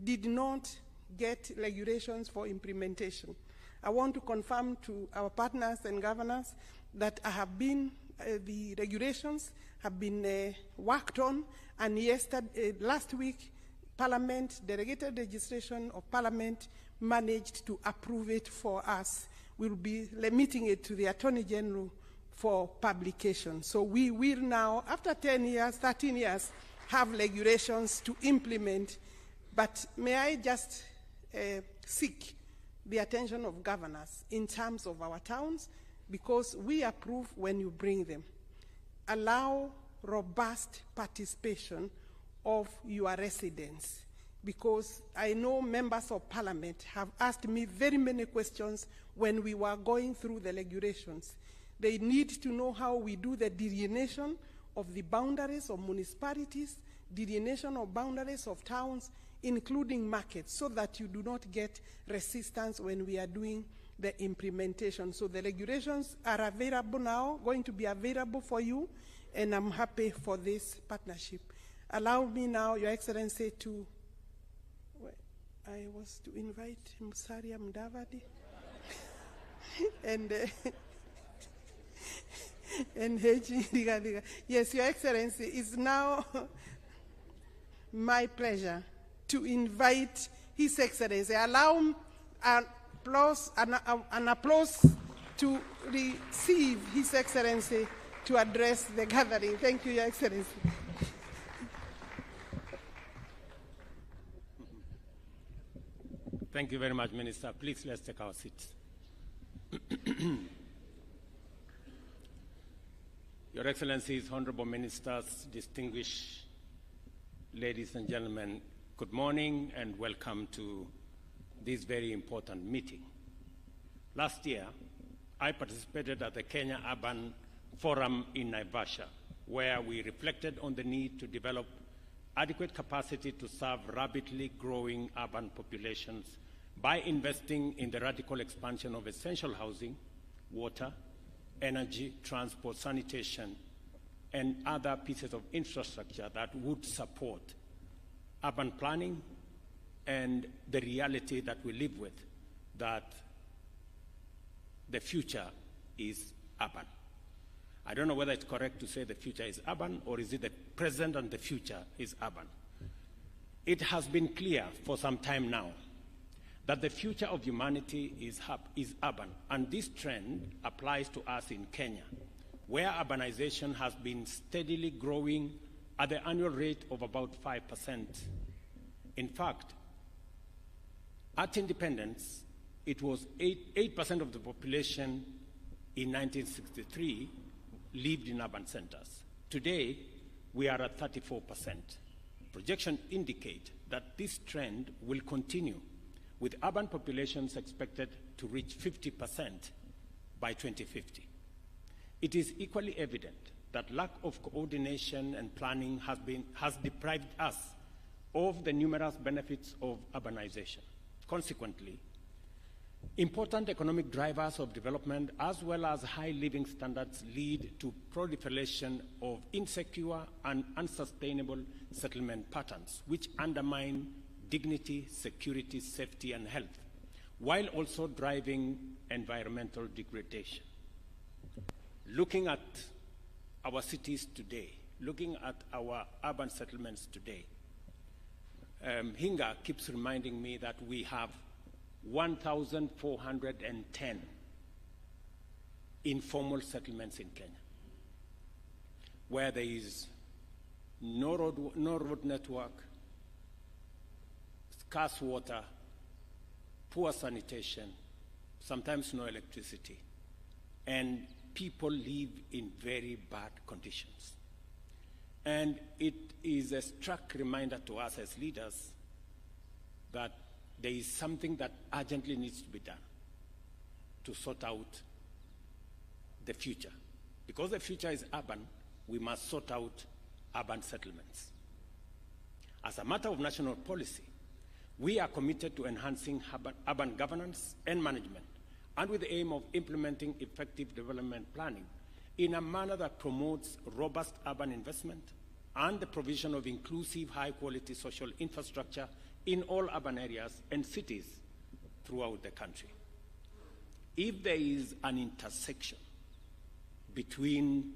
did not get regulations for implementation. I want to confirm to our partners and governors that the regulations have been worked on, and last week, Parliament, delegated legislation of Parliament managed to approve it for us. We'll be remitting it to the Attorney General for publication. So we will now, after 10 years, 13 years, have regulations to implement. But may I just seek the attention of governors in terms of our towns, because we approve when you bring them. Allow robust participation of your residents, because I know members of Parliament have asked me very many questions when we were going through the regulations. They need to know how we do the delineation of the boundaries of municipalities, delineation of boundaries of towns, including markets, so that you do not get resistance when we are doing the implementation. So the regulations are available now, going to be available for you, and I'm happy for this partnership. Allow me now, Your Excellency, to invite Musalia Mudavadi and Heji Diga. Yes, Your Excellency, it's now my pleasure to invite His Excellency. Allow an applause to receive His Excellency to address the gathering. Thank you, Your Excellency. Thank you very much, Minister. Please, let's take our seats. Your Excellencies, Honorable Ministers, distinguished ladies and gentlemen, good morning and welcome to this very important meeting. last year, I participated at the Kenya Urban Forum in Naivasha, where we reflected on the need to develop adequate capacity to serve rapidly growing urban populations by investing in the radical expansion of essential housing, water, energy, transport, sanitation, and other pieces of infrastructure that would support urban planning and the reality that we live with, that the future is urban. I don't know whether it's correct to say the future is urban, or is it the present and the future is urban. It has been clear for some time now that the future of humanity is urban, and this trend applies to us in Kenya, where urbanization has been steadily growing at the annual rate of about 5%. In fact, at independence, it was 8% of the population in 1963 lived in urban centers. Today, we are at 34%. Projections indicate that this trend will continue, with urban populations expected to reach 50% by 2050. It is equally evident that lack of coordination and planning has deprived us of the numerous benefits of urbanization. Consequently, important economic drivers of development as well as high living standards lead to proliferation of insecure and unsustainable settlement patterns, which undermine dignity, security, safety, and health, while also driving environmental degradation. Looking at our cities today, looking at our urban settlements today, Hinga keeps reminding me that we have 1,410 informal settlements in Kenya, where there is no road network, scarce water, poor sanitation, sometimes no electricity, and people live in very bad conditions. And it is a stark reminder to us as leaders that there is something that urgently needs to be done to sort out the future. Because the future is urban, we must sort out urban settlements. As a matter of national policy, we are committed to enhancing urban governance and management, and with the aim of implementing effective development planning in a manner that promotes robust urban investment and the provision of inclusive, high-quality social infrastructure in all urban areas and cities throughout the country. If there is an intersection between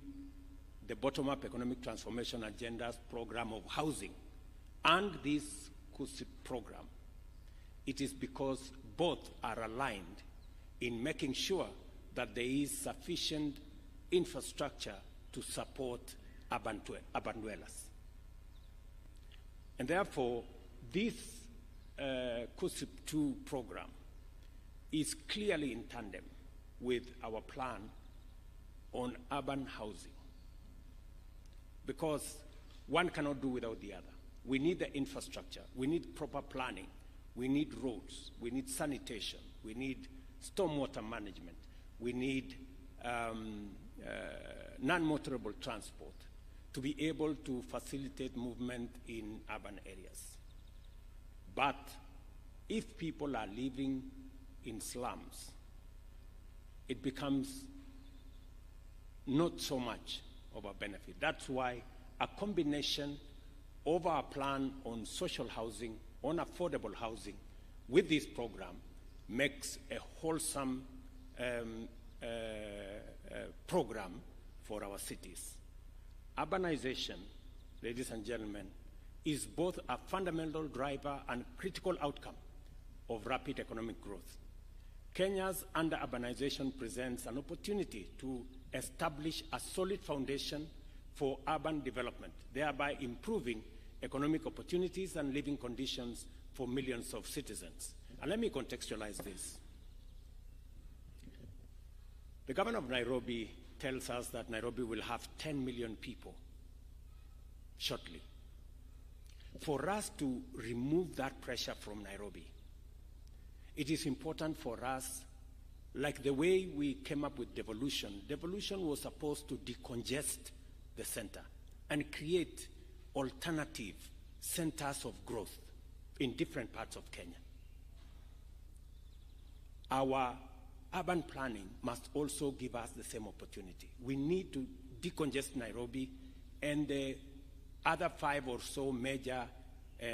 the bottom-up economic transformation agenda's program of housing and this KUSIP program, it is because both are aligned in making sure that there is sufficient infrastructure to support urban dwellers. And therefore, this KUSIP 2 program is clearly in tandem with our plan on urban housing, because one cannot do without the other. We need the infrastructure, we need proper planning, we need roads, we need sanitation, we need stormwater management, we need non-motorable transport to be able to facilitate movement in urban areas. But if people are living in slums, it becomes not so much of a benefit. That's why a combination of our plan on social housing, on affordable housing, with this program makes a wholesome program for our cities. Urbanization, ladies and gentlemen, is both a fundamental driver and critical outcome of rapid economic growth. Kenya's under-urbanization presents an opportunity to establish a solid foundation for urban development, thereby improving economic opportunities and living conditions for millions of citizens. And let me contextualize this. The governor of Nairobi tells us that Nairobi will have 10 million people shortly. For us to remove that pressure from Nairobi, it is important for us like the way we came up with devolution. Devolution was supposed to decongest the center and create alternative centers of growth in different parts of Kenya. Our urban planning must also give us the same opportunity. We need to decongest Nairobi and the other 5 or so major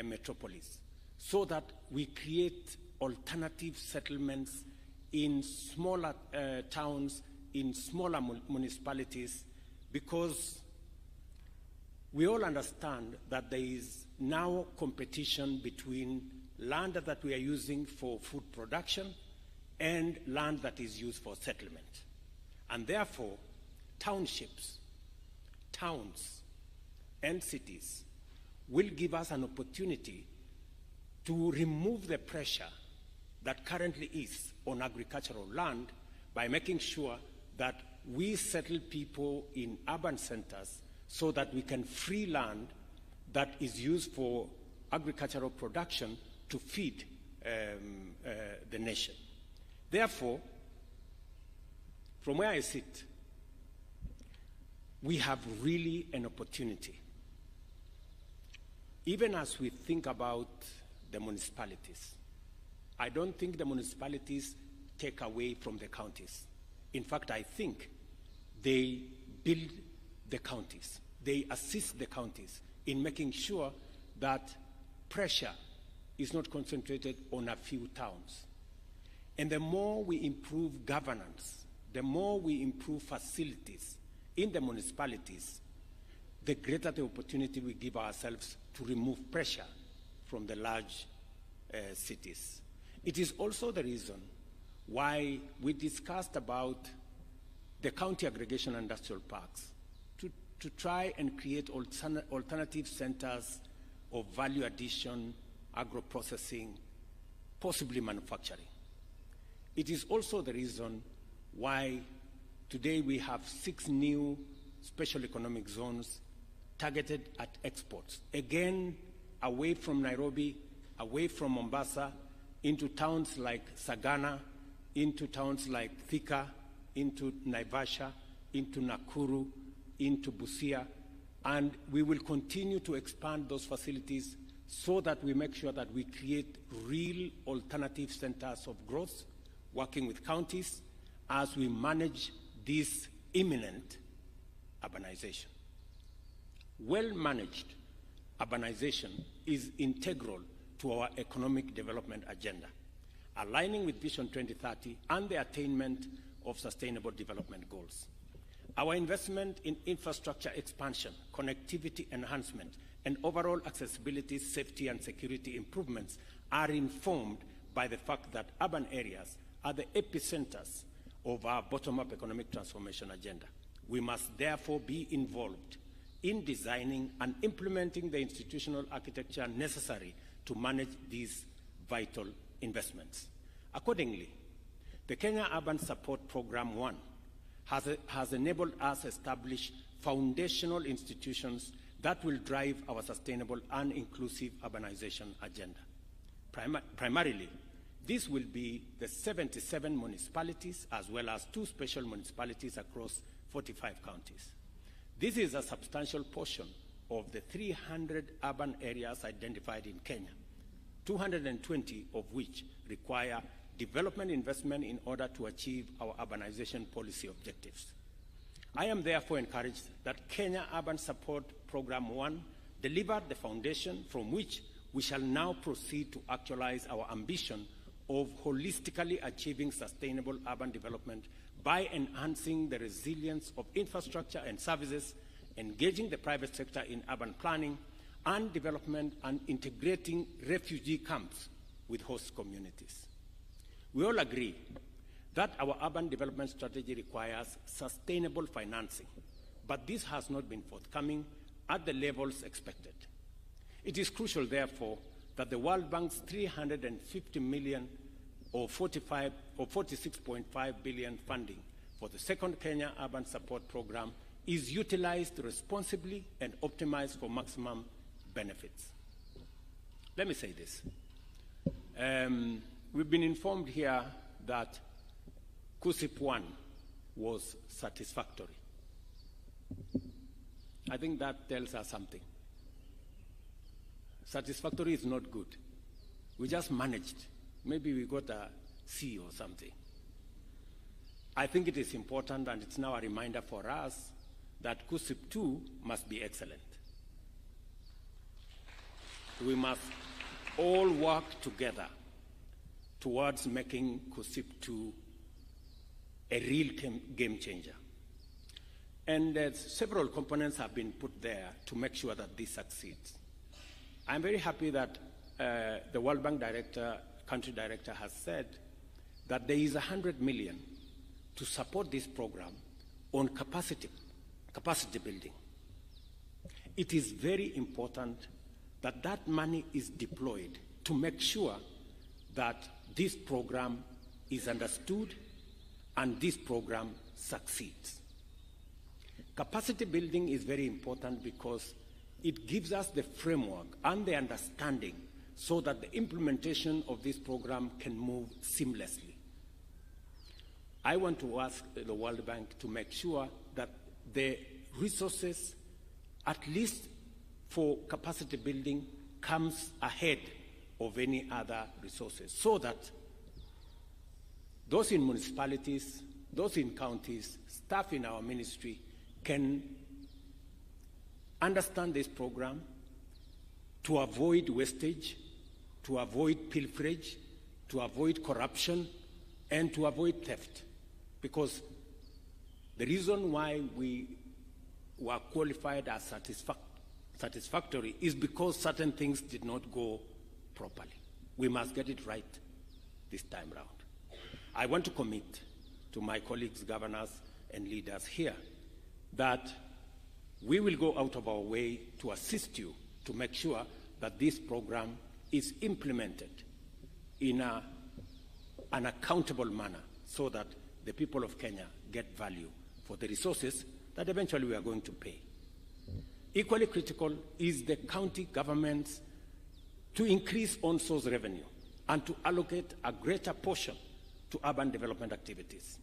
metropolises so that we create alternative settlements in smaller towns, in smaller municipalities, because we all understand that there is now competition between land that we are using for food production and land that is used for settlement. And therefore, townships, towns, and cities will give us an opportunity to remove the pressure that currently is on agricultural land by making sure that we settle people in urban centers so that we can free land that is used for agricultural production to feed the nation. Therefore, from where I sit, we have really an opportunity. Even as we think about the municipalities, I don't think the municipalities take away from the counties. In fact, I think they build the counties. They assist the counties in making sure that pressure is not concentrated on a few towns. And the more we improve governance, the more we improve facilities in the municipalities, the greater the opportunity we give ourselves to remove pressure from the large cities. It is also the reason why we discussed about the county aggregation industrial parks to try and create alternative centers of value addition, agro-processing, possibly manufacturing. It is also the reason why today we have 6 new special economic zones targeted at exports. Again, away from Nairobi, away from Mombasa, into towns like Sagana, into towns like Thika, into Naivasha, into Nakuru, into Busia, and we will continue to expand those facilities so that we make sure that we create real alternative centers of growth, working with counties as we manage this imminent urbanization. Well-managed urbanization is integral to our economic development agenda, aligning with Vision 2030 and the attainment of Sustainable Development Goals. Our investment in infrastructure expansion, connectivity enhancement, and overall accessibility, safety, and security improvements are informed by the fact that urban areas are the epicenters of our bottom-up economic transformation agenda. We must therefore be involved in designing and implementing the institutional architecture necessary to manage these vital investments. Accordingly, the Kenya Urban Support Program 1 has enabled us to establish foundational institutions that will drive our sustainable and inclusive urbanization agenda. Primarily, this will be the 77 municipalities as well as 2 special municipalities across 45 counties. This is a substantial portion of the 300 urban areas identified in Kenya, 220 of which require development investment in order to achieve our urbanization policy objectives. I am therefore encouraged that Kenya Urban Support Program 1 delivered the foundation from which we shall now proceed to actualize our ambition of holistically achieving sustainable urban development by enhancing the resilience of infrastructure and services, engaging the private sector in urban planning and development, and integrating refugee camps with host communities. We all agree that our urban development strategy requires sustainable financing, but this has not been forthcoming at the levels expected. It is crucial, therefore, that the World Bank's $350 million or 46.5 billion funding for the second Kenya Urban Support Program is utilized responsibly and optimized for maximum benefits. Let me say this. We've been informed here that KUSIP 1 was satisfactory. I think that tells us something. Satisfactory is not good. We just managed. Maybe we got a C or something. I think it is important, and it's now a reminder for us, that KUSIP 2 must be excellent. We must all work together towards making KUSIP 2 a real game changer. And several components have been put there to make sure that this succeeds. I'm very happy that the World Bank director, country director, has said that there is 100 million to support this program on capacity building. It is very important that that money is deployed to make sure that this program is understood and this program succeeds. Capacity building is very important because it gives us the framework and the understanding so that the implementation of this program can move seamlessly. I want to ask the World Bank to make sure that the resources, at least for capacity building, comes ahead of any other resources, so that those in municipalities, those in counties, staff in our ministry can understand this program to avoid wastage, to avoid pilferage, to avoid corruption, and to avoid theft. Because the reason why we were qualified as satisfactory is because certain things did not go properly. We must get it right this time round. I want to commit to my colleagues, governors, and leaders here that we will go out of our way to assist you to make sure that this program is implemented in an accountable manner so that the people of Kenya get value for the resources that eventually we are going to pay. Equally critical is the county governments to increase on-source revenue and to allocate a greater portion to urban development activities.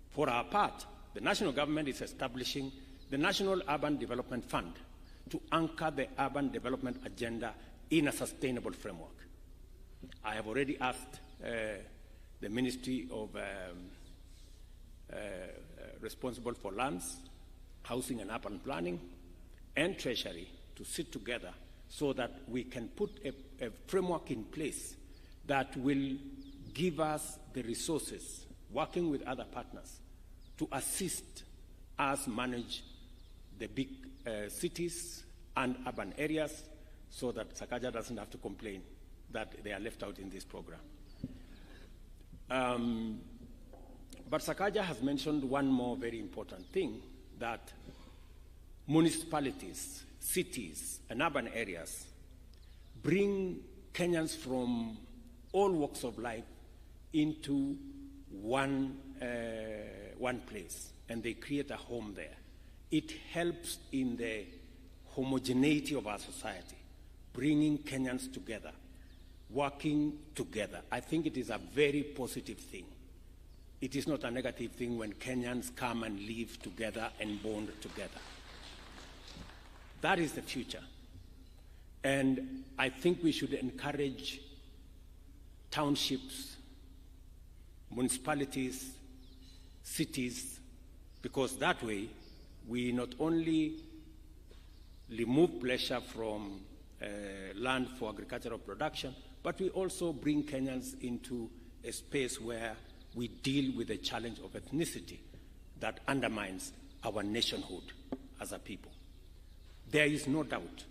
For our part, the national government is establishing the National Urban Development Fund to anchor the urban development agenda in a sustainable framework. I have already asked the Ministry of responsible for lands, housing and urban planning, and Treasury to sit together so that we can put a framework in place that will give us the resources, working with other partners, to assist us manage the big cities and urban areas so that Sakaja doesn't have to complain that they are left out in this program. But Sakaja has mentioned one more very important thing, that municipalities, cities, and urban areas bring Kenyans from all walks of life into one place, and they create a home there. It helps in the homogeneity of our society, bringing Kenyans together, working together. I think it is a very positive thing. It is not a negative thing when Kenyans come and live together and bond together. That is the future. And I think we should encourage townships, municipalities, cities, because that way we not only remove pressure from land for agricultural production, but we also bring Kenyans into a space where we deal with the challenge of ethnicity that undermines our nationhood as a people. There is no doubt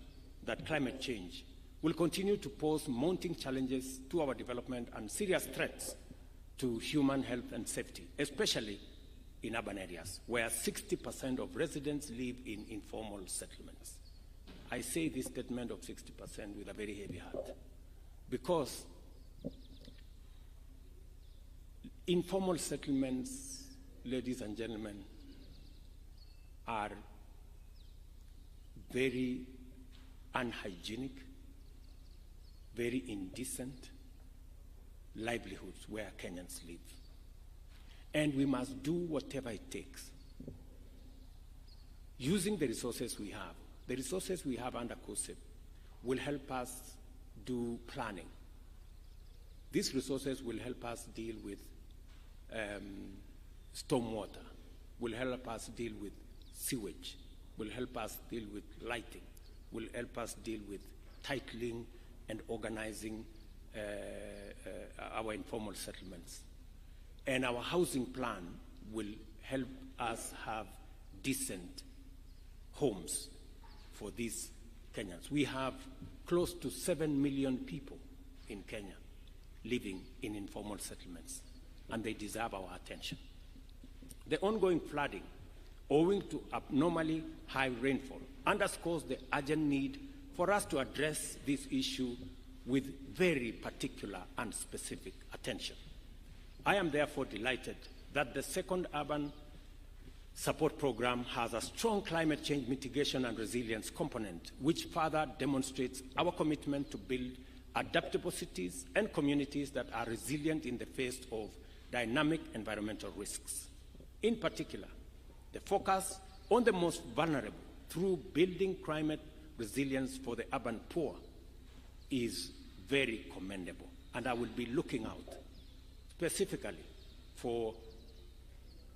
that climate change will continue to pose mounting challenges to our development and serious threats to human health and safety, especially in urban areas, where 60% of residents live in informal settlements. I say this statement of 60% with a very heavy heart, because informal settlements, ladies and gentlemen, are very unhygienic, very indecent livelihoods where Kenyans live. And we must do whatever it takes. Using the resources we have under COSEP will help us do planning. These resources will help us deal with stormwater, will help us deal with sewage, will help us deal with lighting, will help us deal with titling and organizing our informal settlements. And our housing plan will help us have decent homes for these Kenyans. We have close to 7 million people in Kenya living in informal settlements, and they deserve our attention. The ongoing flooding, owing to abnormally high rainfall, underscores the urgent need for us to address this issue with very particular and specific attention. I am therefore delighted that the second urban support program has a strong climate change mitigation and resilience component, which further demonstrates our commitment to build adaptable cities and communities that are resilient in the face of dynamic environmental risks. In particular, the focus on the most vulnerable through building climate resilience for the urban poor is very commendable, and I will be looking out specifically for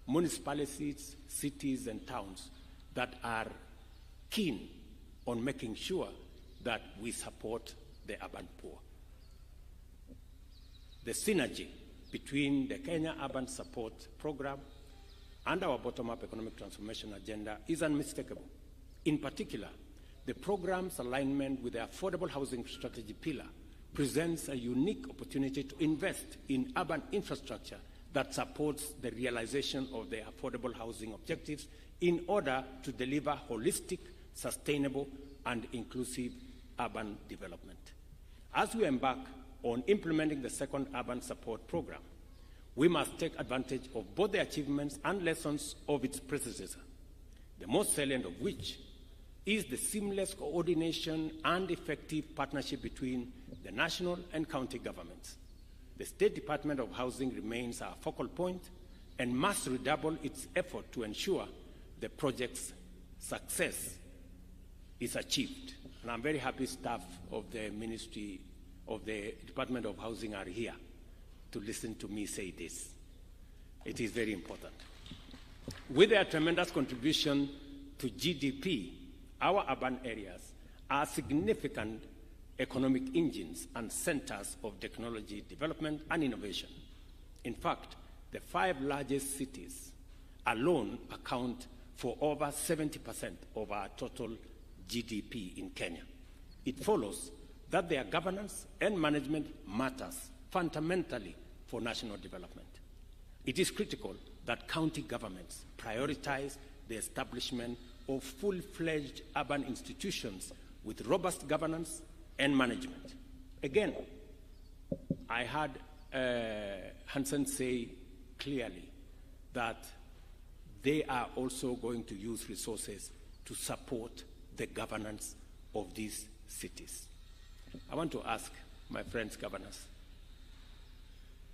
municipalities, cities, and towns that are keen on making sure that we support the urban poor. The synergy between the Kenya Urban Support Program and our bottom-up economic transformation agenda is unmistakable. In particular, the program's alignment with the affordable housing strategy pillar presents a unique opportunity to invest in urban infrastructure that supports the realization of the affordable housing objectives in order to deliver holistic, sustainable, and inclusive urban development. As we embark on implementing the second urban support program, we must take advantage of both the achievements and lessons of its predecessor, the most salient of which is the seamless coordination and effective partnership between the national and county governments. The State Department of Housing remains our focal point and must redouble its effort to ensure the project's success is achieved. And I'm very happy staff of the Ministry of the Department of Housing are here to listen to me say this. It is very important. With their tremendous contribution to GDP, our urban areas are significant economic engines and centers of technology development and innovation. In fact, the 5 largest cities alone account for over 70% of our total GDP in Kenya. It follows that their governance and management matters fundamentally for national development. It is critical that county governments prioritize the establishment of full-fledged urban institutions with robust governance and management. Again, I heard Hansen say clearly that they are also going to use resources to support the governance of these cities. I want to ask my friends governors,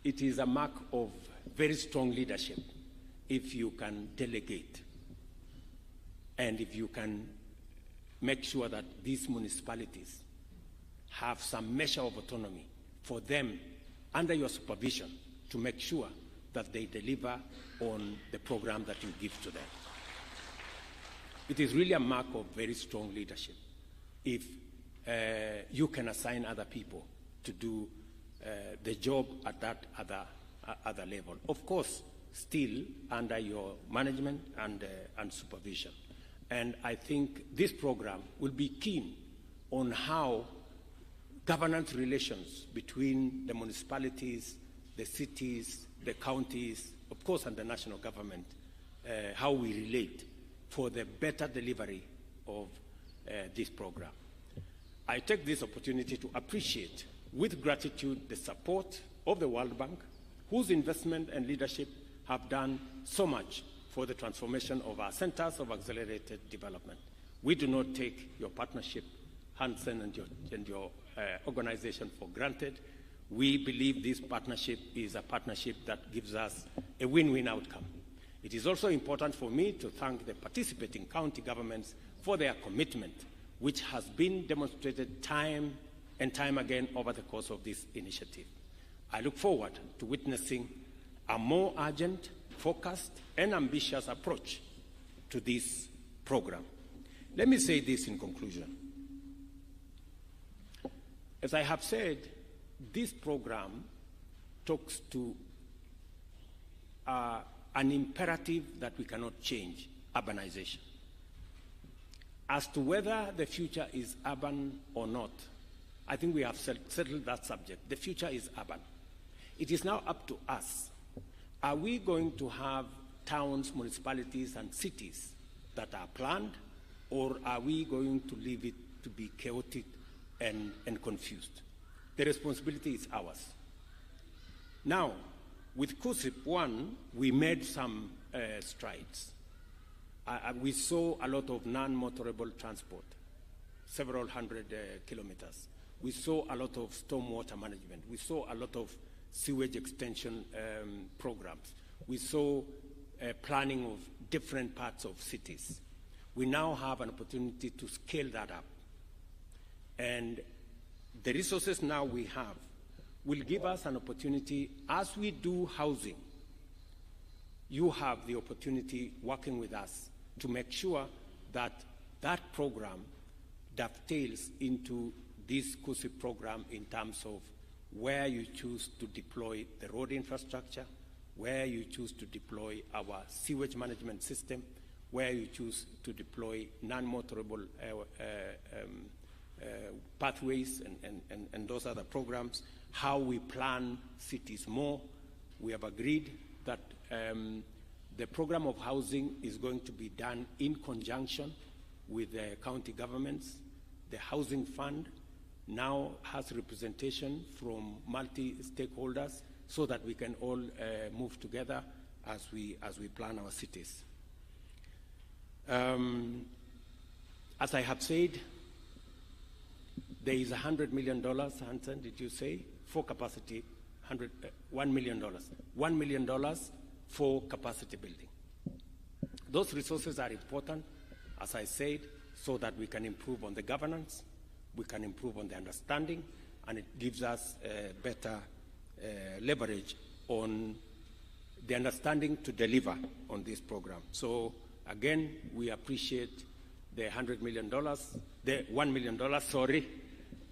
it is a mark of very strong leadership if you can delegate and if you can make sure that these municipalities have some measure of autonomy for them under your supervision to make sure that they deliver on the program that you give to them. It is really a mark of very strong leadership if you can assign other people to do the job at that other level. Of course, still under your management and supervision. And I think this program will be keen on how governance relations between the municipalities, the cities, the counties, of course, and the national government, how we relate for the better delivery of this program. I take this opportunity to appreciate with gratitude the support of the World Bank, whose investment and leadership have done so much for the transformation of our centers of accelerated development. We do not take your partnership, Hansen and your organization, for granted. We believe this partnership is a partnership that gives us a win-win outcome. It is also important for me to thank the participating county governments for their commitment, which has been demonstrated time and time again over the course of this initiative. I look forward to witnessing a more urgent, focused, and ambitious approach to this program. Let me say this in conclusion. As I have said, this program talks to an imperative that we cannot change, urbanization. As to whether the future is urban or not, I think we have settled that subject. The future is urban. It is now up to us. Are we going to have towns, municipalities, and cities that are planned, or are we going to leave it to be chaotic and confused? The responsibility is ours. Now, with KUSIP 1, we made some strides. We saw a lot of non-motorable transport, several hundred kilometers. We saw a lot of stormwater management. We saw a lot of sewage extension programs. We saw planning of different parts of cities. We now have an opportunity to scale that up. And the resources now we have will give us an opportunity, as we do housing, you have the opportunity working with us to make sure that that program dovetails into this KUSIP program in terms of where you choose to deploy the road infrastructure, where you choose to deploy our sewage management system, where you choose to deploy non-motorable pathways and those other programs, how we plan cities more. We have agreed that the program of housing is going to be done in conjunction with the county governments. The housing fund now has representation from multi-stakeholders so that we can all move together as we plan our cities. As I have said, there is $100 million, Hansen, did you say, for capacity, $1 million. $1 million for capacity building. Those resources are important, as I said, so that we can improve on the governance, we can improve on the understanding, and it gives us better leverage on the understanding to deliver on this program. So again, we appreciate the $100 million, the $1 million, sorry,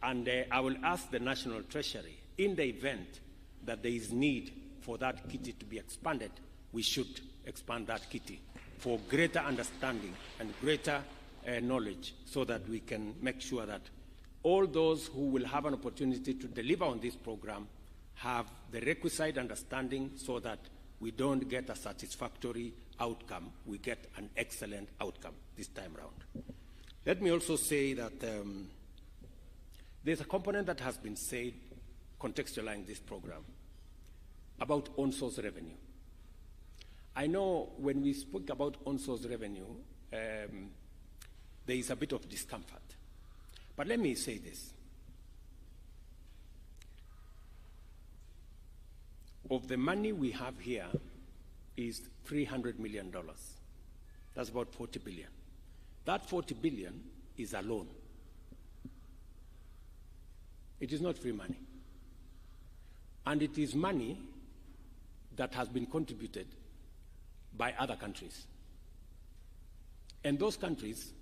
and I will ask the National Treasury, in the event that there is need for that kitty to be expanded, we should expand that kitty for greater understanding and greater knowledge, so that we can make sure that all those who will have an opportunity to deliver on this program have the requisite understanding, so that we don't get a satisfactory outcome, we get an excellent outcome this time around. Let me also say that there's a component that has been said contextualizing this program about on-source revenue. I know when we speak about on-source revenue, there is a bit of discomfort. But let me say this. Of the money we have here is $300 million. That's about 40 billion. That 40 billion is a loan. It is not free money. And it is money that has been contributed by other countries. And those countries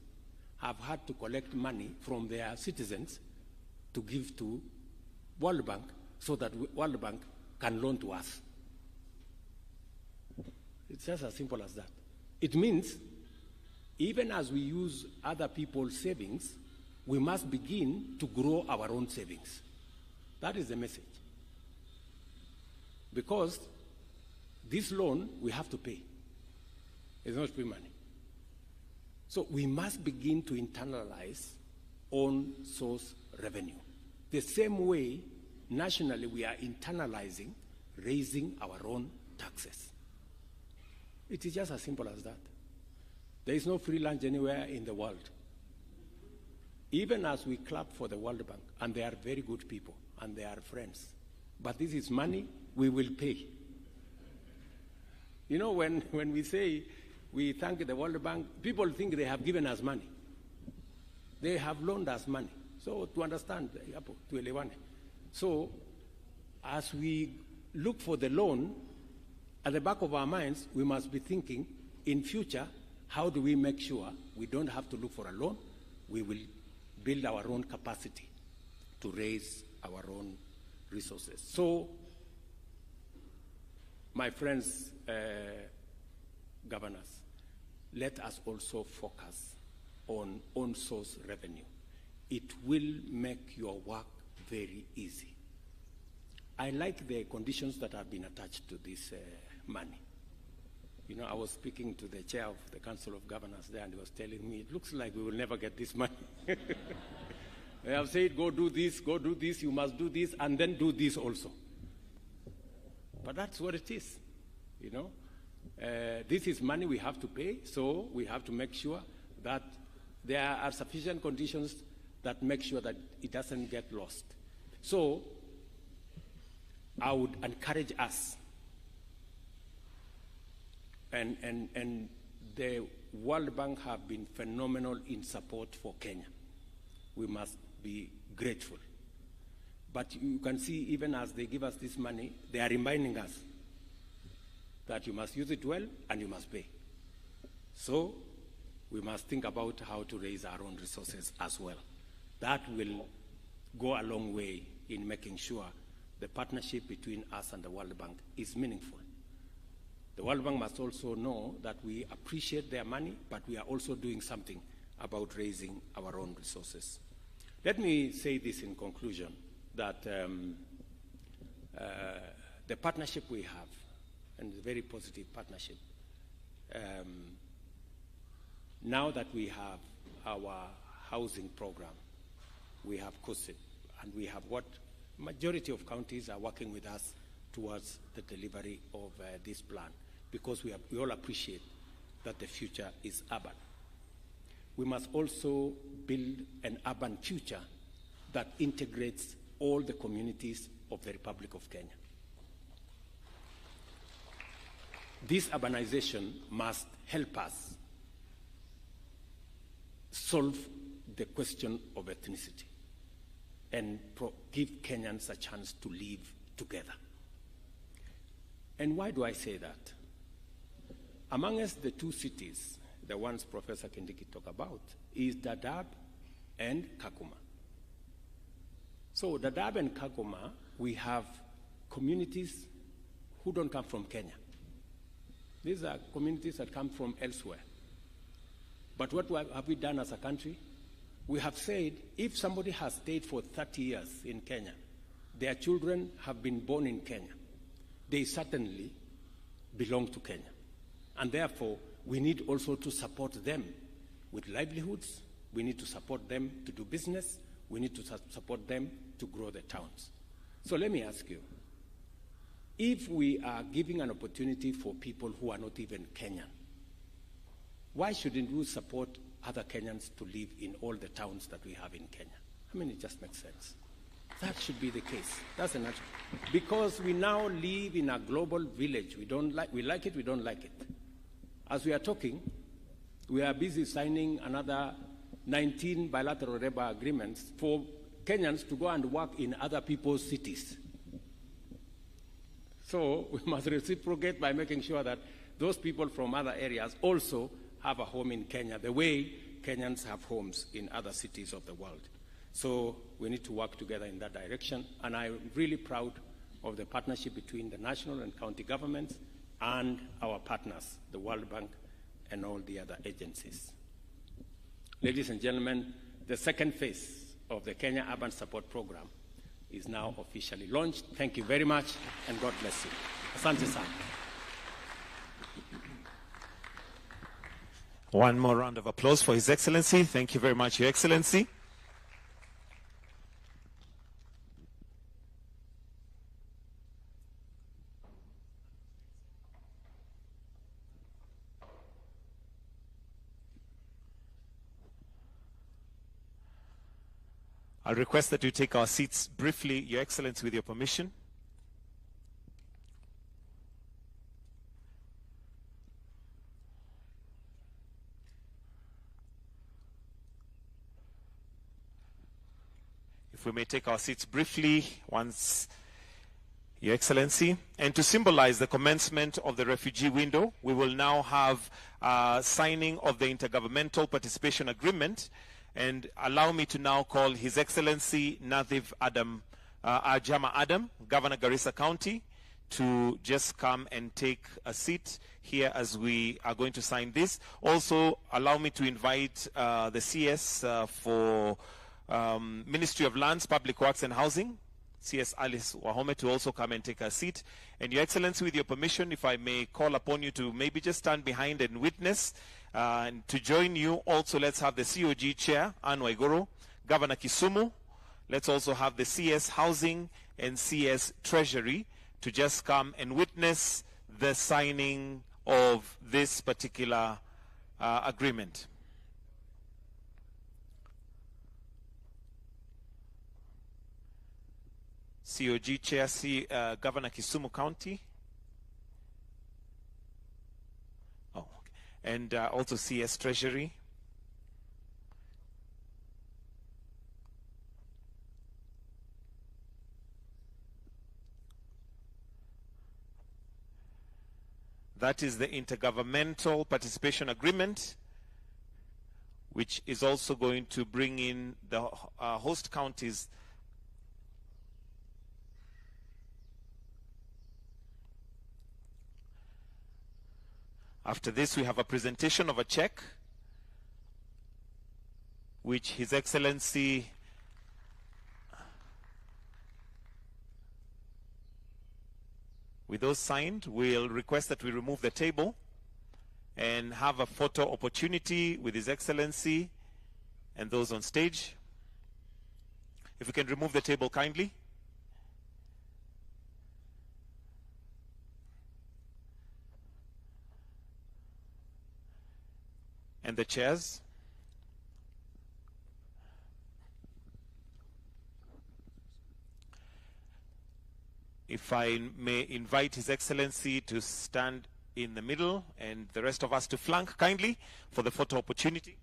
have had to collect money from their citizens to give to World Bank, so that World Bank can loan to us. It's just as simple as that. It means even as we use other people's savings, we must begin to grow our own savings. That is the message. Because this loan we have to pay. It's not free money. So we must begin to internalize on-source revenue. The same way, nationally, we are internalizing raising our own taxes. It is just as simple as that. There is no free lunch anywhere in the world. Even as we clap for the World Bank, and they are very good people, and they are friends, but this is money we will pay. You know, when we say we thank the World Bank, people think they have given us money. They have loaned us money. So to understand, to elewane. So as we look for the loan, at the back of our minds, we must be thinking, in future, how do we make sure we don't have to look for a loan? We will build our own capacity to raise our own resources. So, my friends, governors, let us also focus on on-source revenue. It will make your work very easy. I like the conditions that have been attached to this money. You know, I was speaking to the chair of the Council of Governors there, and he was telling me, it looks like we will never get this money. They have said, go do this, you must do this, and then do this also. But that's what it is, you know. This is money we have to pay, so we have to make sure that there are sufficient conditions that make sure that it doesn't get lost. So I would encourage us, and the World Bank have been phenomenal in support for Kenya. We must be grateful. But you can see, even as they give us this money, they are reminding us that you must use it well and you must pay. So we must think about how to raise our own resources as well. That will go a long way in making sure the partnership between us and the World Bank is meaningful. The World Bank must also know that we appreciate their money, but we are also doing something about raising our own resources. Let me say this in conclusion, that the partnership we have, and the very positive partnership, now that we have our housing program, we have COSIP, and we have what majority of counties are working with us towards the delivery of this plan, because we all appreciate that the future is urban. We must also build an urban future that integrates all the communities of the Republic of Kenya. This urbanization must help us solve the question of ethnicity and give Kenyans a chance to live together. And why do I say that? Amongst the two cities, the ones Professor Kindiki talked about, is Dadaab and Kakuma. So Dadaab and Kakuma, we have communities who don't come from Kenya. These are communities that come from elsewhere. But what have we done as a country? We have said, if somebody has stayed for 30 years in Kenya, their children have been born in Kenya, they certainly belong to Kenya. And therefore, we need also to support them with livelihoods. We need to support them to do business. We need to support them to grow the towns. So let me ask you, if we are giving an opportunity for people who are not even Kenyan, why shouldn't we support other Kenyans to live in all the towns that we have in Kenya? I mean, it just makes sense. That should be the case. That's a natural. Because we now live in a global village. We like it, we don't like it. As we are talking, we are busy signing another 19 bilateral labor agreements for Kenyans to go and work in other people's cities. So we must reciprocate by making sure that those people from other areas also have a home in Kenya, the way Kenyans have homes in other cities of the world. So we need to work together in that direction, and I'm really proud of the partnership between the national and county governments and our partners, the World Bank and all the other agencies. Ladies and gentlemen, the second phase of the Kenya Urban Support Program is now officially launched. Thank you very much, and God bless you. Asante sana. One more round of applause for His Excellency. Thank you very much, Your Excellency. I'll request that we take our seats briefly, Your Excellency, with your permission. we may take our seats briefly once, Your Excellency. And to symbolize the commencement of the refugee window, we will now have signing of the Intergovernmental Participation Agreement. And allow me to now call His Excellency Nathif Ajama Adam, Governor Garissa County, to just come and take a seat here as we are going to sign this. Also, allow me to invite the CS for Ministry of Lands, Public Works and Housing, CS Alice Wahome, to also come and take a seat. And Your Excellency, with your permission, if I may call upon you to maybe just stand behind and witness. And to join you, also let's have the COG Chair, Anne Waiguru, Governor Kisumu. Let's also have the CS Housing and CS Treasury to just come and witness the signing of this particular agreement. COG Chair, Governor Kisumu County. Oh, okay. And also CS Treasury. That is the Intergovernmental Participation Agreement, which is also going to bring in the host counties. After this, we have a presentation of a check, which His Excellency with those signed, we'll request that we remove the table and have a photo opportunity with His Excellency and those on stage. If we can remove the table kindly. And the chairs. If I may invite His Excellency to stand in the middle and the rest of us to flank kindly for the photo opportunity.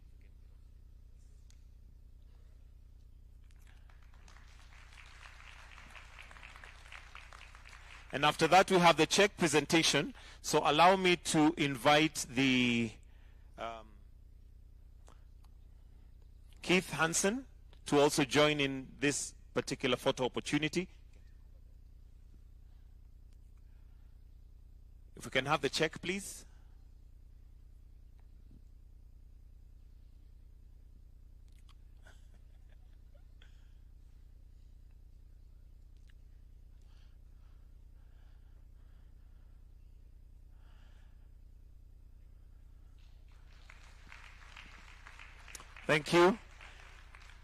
And after that, we have the check presentation. So allow me to invite the Keith Hansen to also join in this particular photo opportunity. If we can have the check, please. Thank you.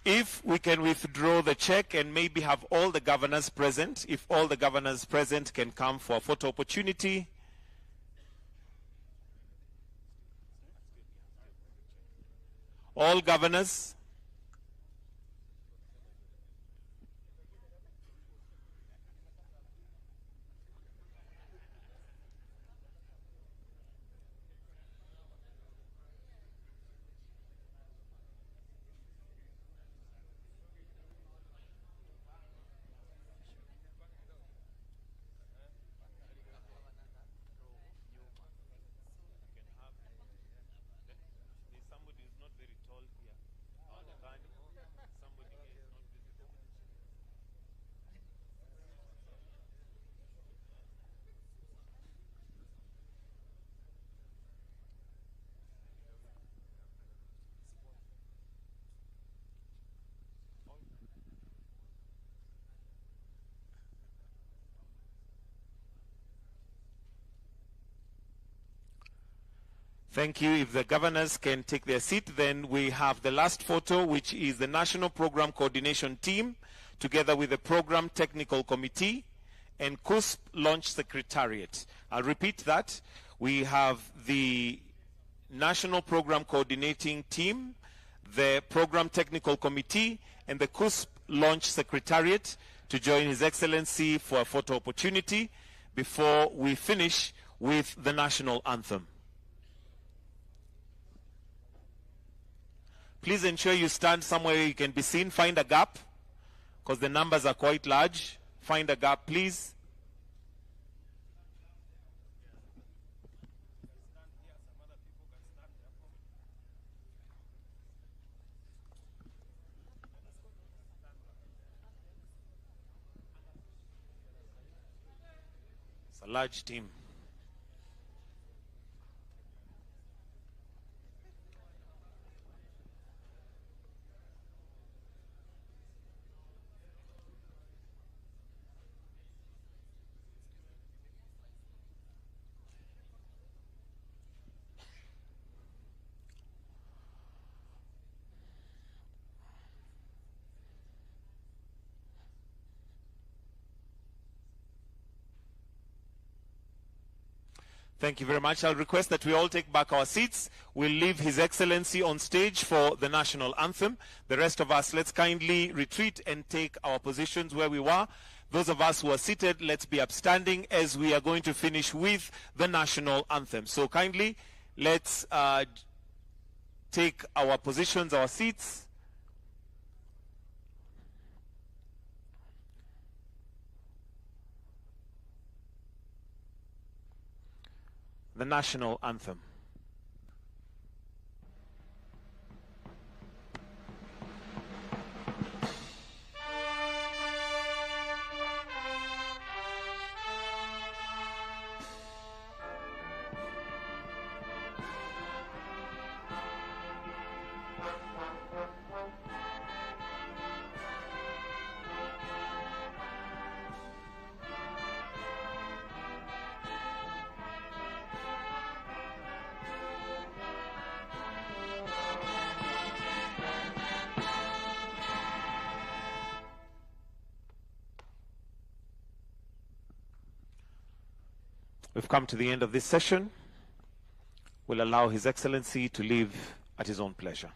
If we can withdraw the check and maybe have all the governors present, if all the governors present can come for a photo opportunity. All governors. Thank you. If the governors can take their seat, then we have the last photo, which is the National Program Coordination Team, together with the Program Technical Committee and CUSP Launch Secretariat. I'll repeat that. We have the National Program Coordinating Team, the Program Technical Committee, and the CUSP Launch Secretariat to join His Excellency for a photo opportunity before we finish with the national anthem. Please ensure you stand somewhere you can be seen. Find a gap. because the numbers are quite large. Find a gap, please. It's a large team. Thank you very much. I'll request that we all take back our seats. We'll leave His Excellency on stage for the national anthem. The rest of us, let's kindly retreat and take our positions where we were. Those of us who are seated, let's be upstanding as we are going to finish with the national anthem. So kindly, let's take our positions, our seats. The national anthem. We've come to the end of this session. We'll allow His Excellency to leave at his own pleasure.